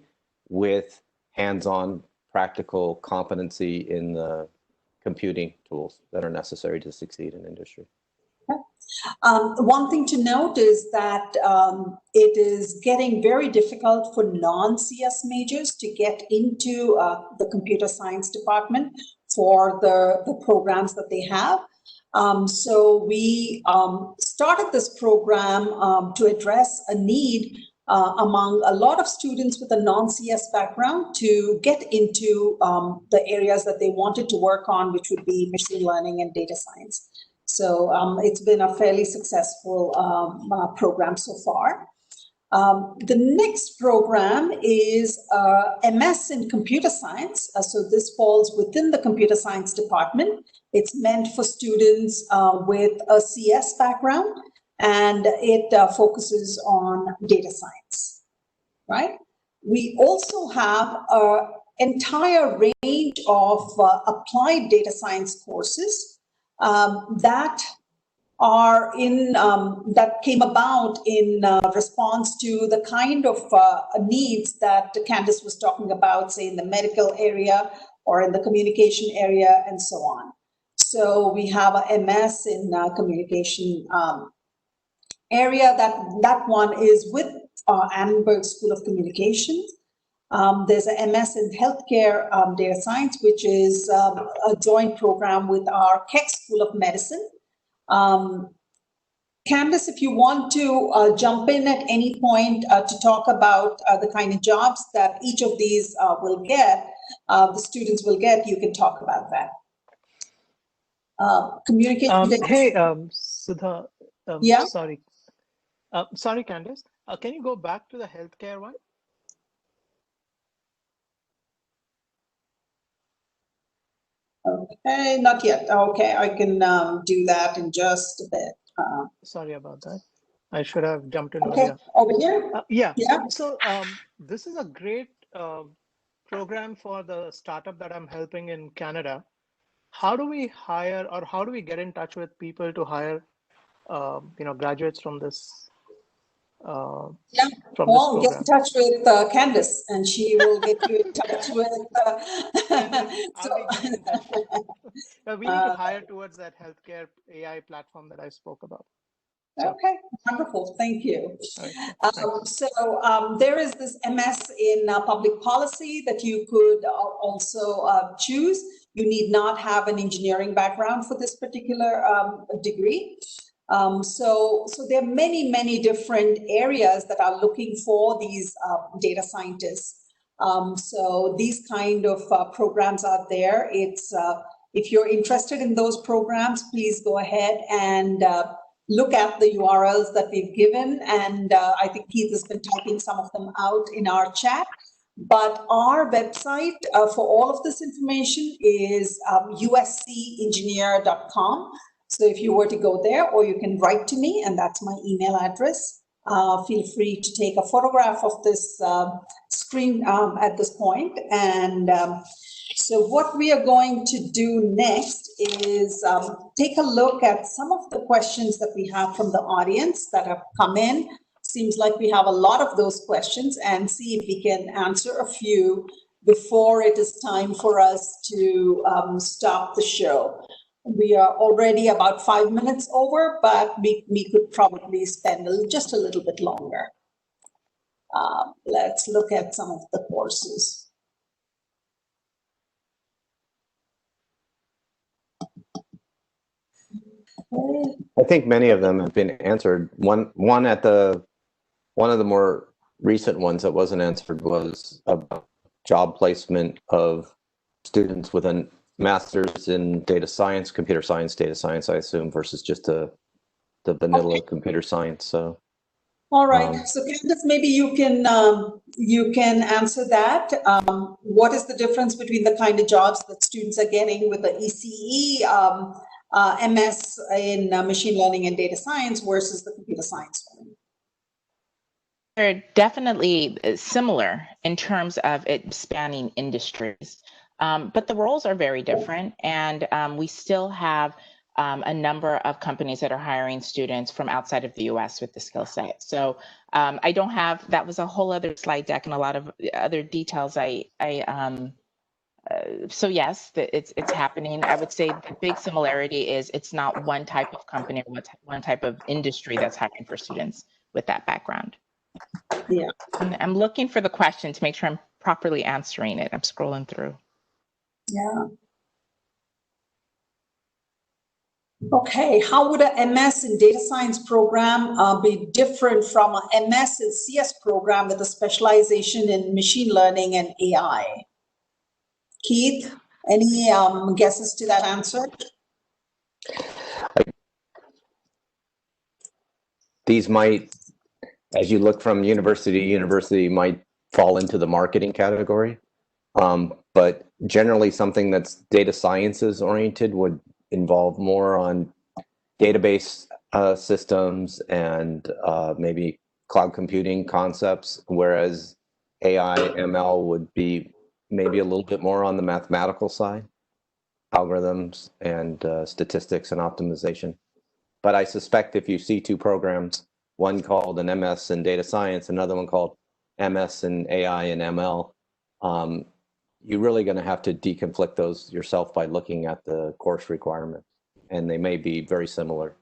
with hands-on practical competency in the computing tools that are necessary to succeed in industry. One thing to note is that it is getting very difficult for non-CS majors to get into the computer science department for the programs that they have. So we started this program to address a need among a lot of students with a non-CS background to get into the areas that they wanted to work on, which would be machine learning and data science. So it's been a fairly successful program so far. The next program is MS in computer science. So this falls within the computer science department. It's meant for students with a CS background, and it focuses on data science, right? We also have an entire range of applied data science courses that are in that came about in response to the kind of needs that Candace was talking about, say in the medical area or in the communication area and so on. So we have a MS in communication area. That one is with Annenberg School of Communications. There's a MS in healthcare data science, which is a joint program with our Keck School of Medicine. Candace, if you want to jump in at any point to talk about the kind of jobs that each of these will get, the students will get, you can talk about that. Communication. Hey, Sudha. Yeah. Sorry, Candace. Can you go back to the healthcare one? Okay, not yet. Okay, I can do that in just a bit. Sorry about that. I should have jumped in okay, earlier. over here? Yeah. Yeah. So this is a great program for the startup that I'm helping in Canada. How do we hire, or how do we get in touch with people to hire, graduates from this? Yeah, from well, this get in touch with Candace, and she will get you in touch with. We need to hire towards that healthcare AI platform that I spoke about. So. Okay, wonderful. Thank you. Right, there is this MS in public policy that you could also choose. You need not have an engineering background for this particular degree. So there are many, many different areas that are looking for these data scientists. So these kind of programs are there. It's if you're interested in those programs, please go ahead and look at the URLs that we've given. And I think Keith has been typing some of them out in our chat. But our website for all of this information is uscengineer.com. So if you were to go there, or you can write to me, and that's my email address. Feel free to take a photograph of this screen at this point. And so what we are going to do next is take a look at some of the questions that we have from the audience that have come in. Seems like we have a lot of those questions, and see if we can answer a few before it is time for us to stop the show. We are already about 5 minutes over, but we could probably spend just a little bit longer. Let's look at some of the courses. I think many of them have been answered. One of the more recent ones that wasn't answered was about job placement of students with a master's in data science, computer science, data science, I assume, versus just the vanilla computer science. So, all right. So Candace, maybe you can answer that. What is the difference between the kind of jobs that students are getting with the ECE, MS in machine learning and data science versus the computer science one? They're definitely similar in terms of it spanning industries, but the roles are very different, and we still have a number of companies that are hiring students from outside of the US with the skill set. So I don't have, that was a whole other slide deck and a lot of other details. So yes, it's happening. I would say the big similarity is it's not one type of company or one type of industry that's hiring for students with that background. Yeah. And I'm looking for the question to make sure I'm properly answering it. I'm scrolling through. Yeah. Okay, how would a MS in data science program be different from a MS in CS program with a specialization in machine learning and AI? Keith, any guesses to that answer? these might, as you look from university to university, might fall into the marketing category. But generally something that's data sciences oriented would involve more on database systems and maybe cloud computing concepts, whereas AI, ML would be maybe a little bit more on the mathematical side, algorithms and statistics and optimization. But I suspect if you see two programs, one called an MS in data science, another one called MS in AI and ML, you're really going to have to deconflict those yourself by looking at the course requirements, and they may be very similar.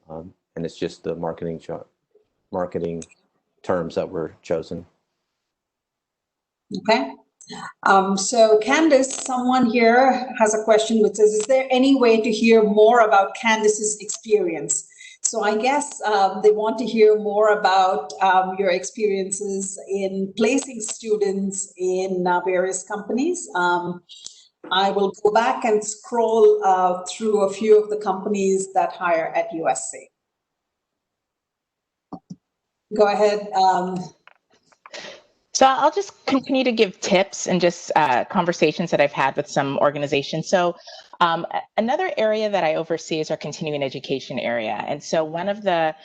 And it's just the marketing terms that were chosen. Okay. So Candace, someone here has a question which says, is there any way to hear more about Candace's experience? So I guess they want to hear more about your experiences in placing students in various companies. I will go back and scroll through a few of the companies that hire at USC. Go ahead. So I'll just continue to give tips and just conversations that I've had with some organizations. So another area that I oversee is our continuing education area. And so one of the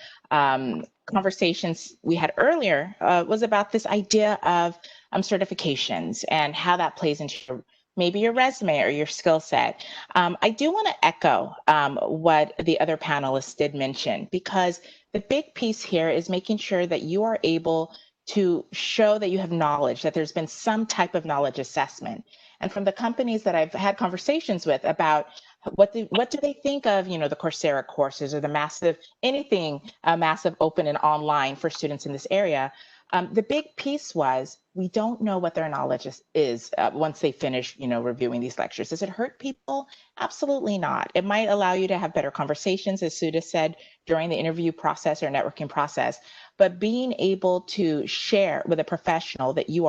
conversations we had earlier was about this idea of certifications and how that plays into maybe your resume or your skill set. I do want to echo what the other panelists did mention, because the big piece here is making sure that you are able to show that you have knowledge, that there's been some type of knowledge assessment. And from the companies that I've had conversations with about what do they think of, you know, the Coursera courses or the massive, anything massive open and online for students in this area, The big piece was we don't know what their knowledge is once they finish, reviewing these lectures. Does it hurt people? Absolutely not. It might allow you to have better conversations, as Sudha said, during the interview process or networking process. But being able to share with a professional that you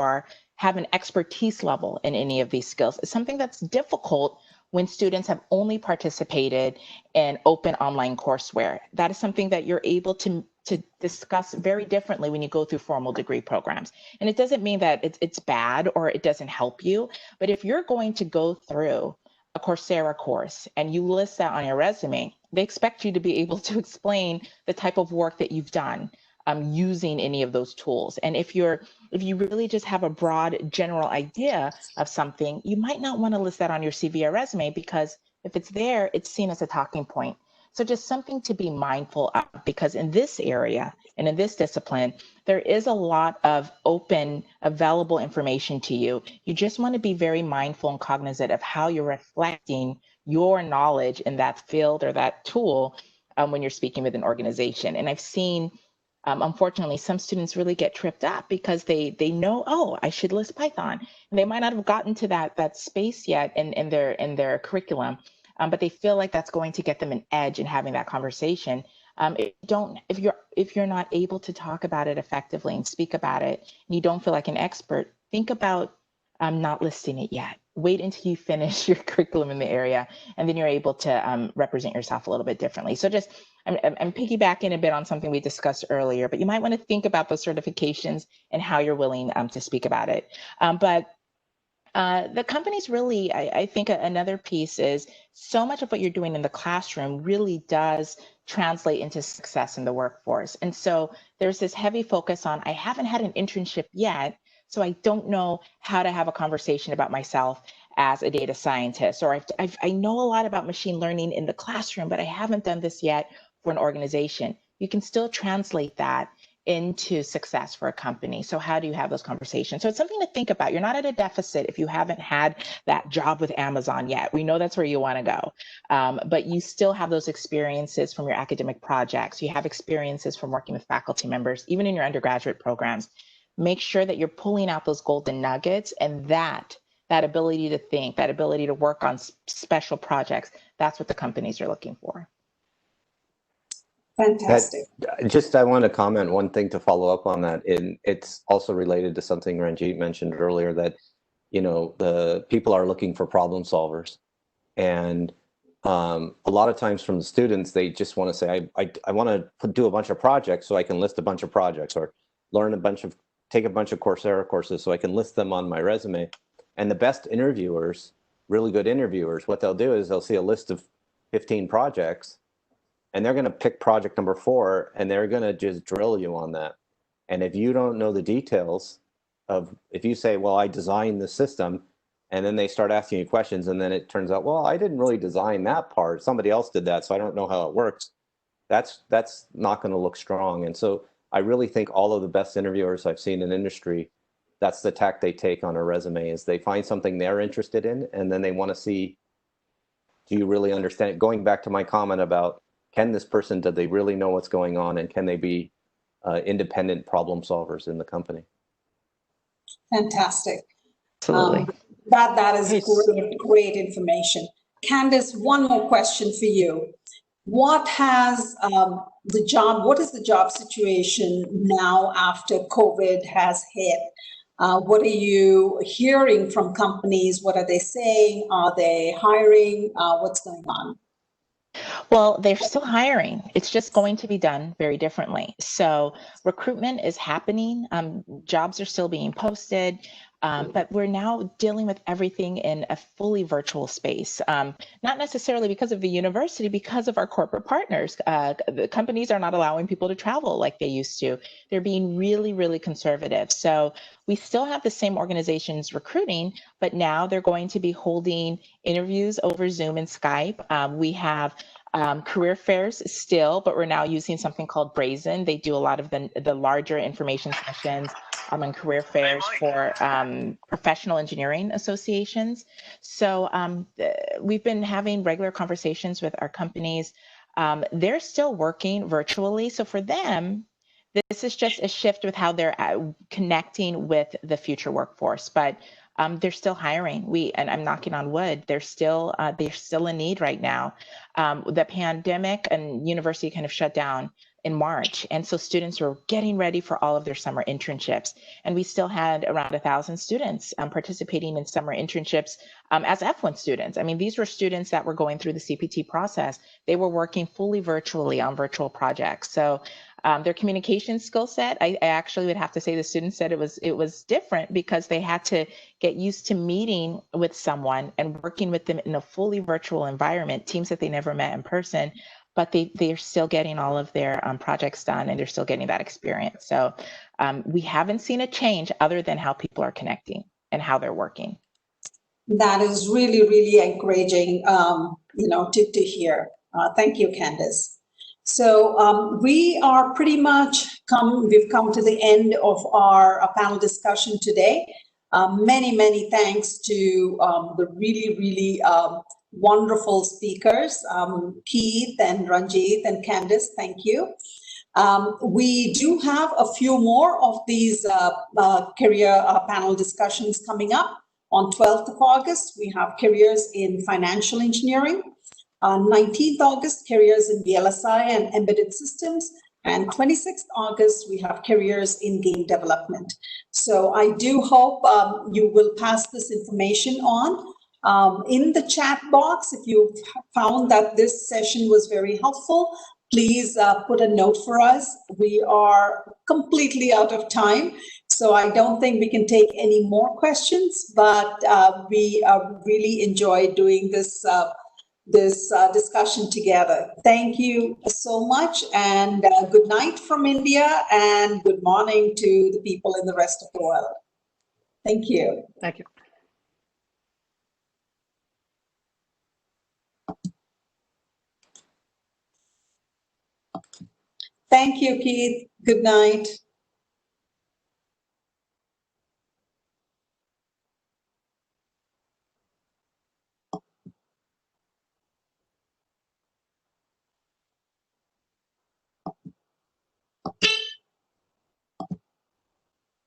have an expertise level in any of these skills is something that's difficult when students have only participated in open online courseware. That is something that you're able to discuss very differently when you go through formal degree programs. And it doesn't mean that it's bad or it doesn't help you, but if you're going to go through a Coursera course and you list that on your resume, they expect you to be able to explain the type of work that you've done using any of those tools. And if you really just have a broad general idea of something, you might not want to list that on your CV or resume, because if it's there, it's seen as a talking point. So just something to be mindful of, because in this area and in this discipline, there is a lot of open, available information to you. You just want to be very mindful and cognizant of how you're reflecting your knowledge in that field or that tool when you're speaking with an organization. And I've seen, unfortunately, some students really get tripped up because they know, oh, I should list Python. And they might not have gotten to that space yet in their curriculum. But they feel like that's going to get them an edge in having that conversation. If you're not able to talk about it effectively and speak about it, and you don't feel like an expert, think about not listing it yet. Wait until you finish your curriculum in the area, and then you're able to represent yourself a little bit differently. So just, I'm piggybacking a bit on something we discussed earlier, but you might want to think about those certifications and how you're willing to speak about it. The companies really, I think another piece is so much of what you're doing in the classroom really does translate into success in the workforce. And so there's this heavy focus on, I haven't had an internship yet, so I don't know how to have a conversation about myself as a data scientist, or I know a lot about machine learning in the classroom, but I haven't done this yet for an organization. You can still translate that into success for a company. So how do you have those conversations? So it's something to think about. You're not at a deficit if you haven't had that job with Amazon yet. We know that's where you want to go, but you still have those experiences from your academic projects. You have experiences from working with faculty members, even in your undergraduate programs. Make sure that you're pulling out those golden nuggets, and that ability to think, that ability to work on special projects, that's what the companies are looking for. Fantastic. I want to comment one thing to follow up on that. It's also related to something Ranjit mentioned earlier, that, the people are looking for problem solvers. And a lot of times from the students, they just want to say, I want to do a bunch of projects so I can list a bunch of projects, or take a bunch of Coursera courses so I can list them on my resume. And the best interviewers, really good interviewers, what they'll do is they'll see a list of 15 projects, and they're going to pick project number 4, and they're going to just drill you on that. And if you don't know the details if you say, well, I designed the system, and then they start asking you questions, and then it turns out, well, I didn't really design that part. Somebody else did that, so I don't know how it works. That's not going to look strong. And so I really think all of the best interviewers I've seen in industry, that's the tack they take on a resume, is they find something they're interested in, and then they want to see, do you really understand it? Going back to my comment about, do they really know what's going on, and can they be independent problem solvers in the company? Fantastic. Absolutely. That is great information. Candice, one more question for you. What is the job situation now after COVID has hit? What are you hearing from companies? What are they saying? Are they hiring? What's going on? Well, they're still hiring. It's just going to be done very differently. So recruitment is happening. Jobs are still being posted, but we're now dealing with everything in a fully virtual space. Not necessarily because of the university, because of our corporate partners. The companies are not allowing people to travel like they used to. They're being really, really conservative. So we still have the same organizations recruiting, but now they're going to be holding interviews over Zoom and Skype. We have career fairs still, but we're now using something called Brazen. They do a lot of the larger information sessions and career fairs for professional engineering associations. So we've been having regular conversations with our companies. They're still working virtually. So for them, This is just a shift with how they're connecting with the future workforce, but they're still hiring. And I'm knocking on wood, there's still a need right now. The pandemic and university kind of shut down in March. And so students were getting ready for all of their summer internships. And we still had around 1,000 students participating in summer internships as F1 students. I mean, these were students that were going through the CPT process. They were working fully virtually on virtual projects. So their communication skill set, I actually would have to say the students said it was different because they had to get used to meeting with someone and working with them in a fully virtual environment, teams that they never met in person, but they're still getting all of their projects done and they're still getting that experience. So we haven't seen a change other than how people are connecting and how they're working. That is really, really encouraging, to hear. Thank you, Candace. So we are pretty much we've come to the end of our panel discussion today. Many thanks to the really, really wonderful speakers, Keith and Ranjit and Candace, thank you. We do have a few more of these career panel discussions coming up. On 12th of August, we have careers in financial engineering. On 19th August, careers in VLSI and embedded systems. And 26th August, we have careers in game development. So I do hope you will pass this information on. In the chat box, if you found that this session was very helpful, please put a note for us. We are completely out of time, so I don't think we can take any more questions, but we really enjoyed doing this discussion together. Thank you so much, and good night from India, and good morning to the people in the rest of the world. Thank you. Thank you. Thank you, Keith. Good night.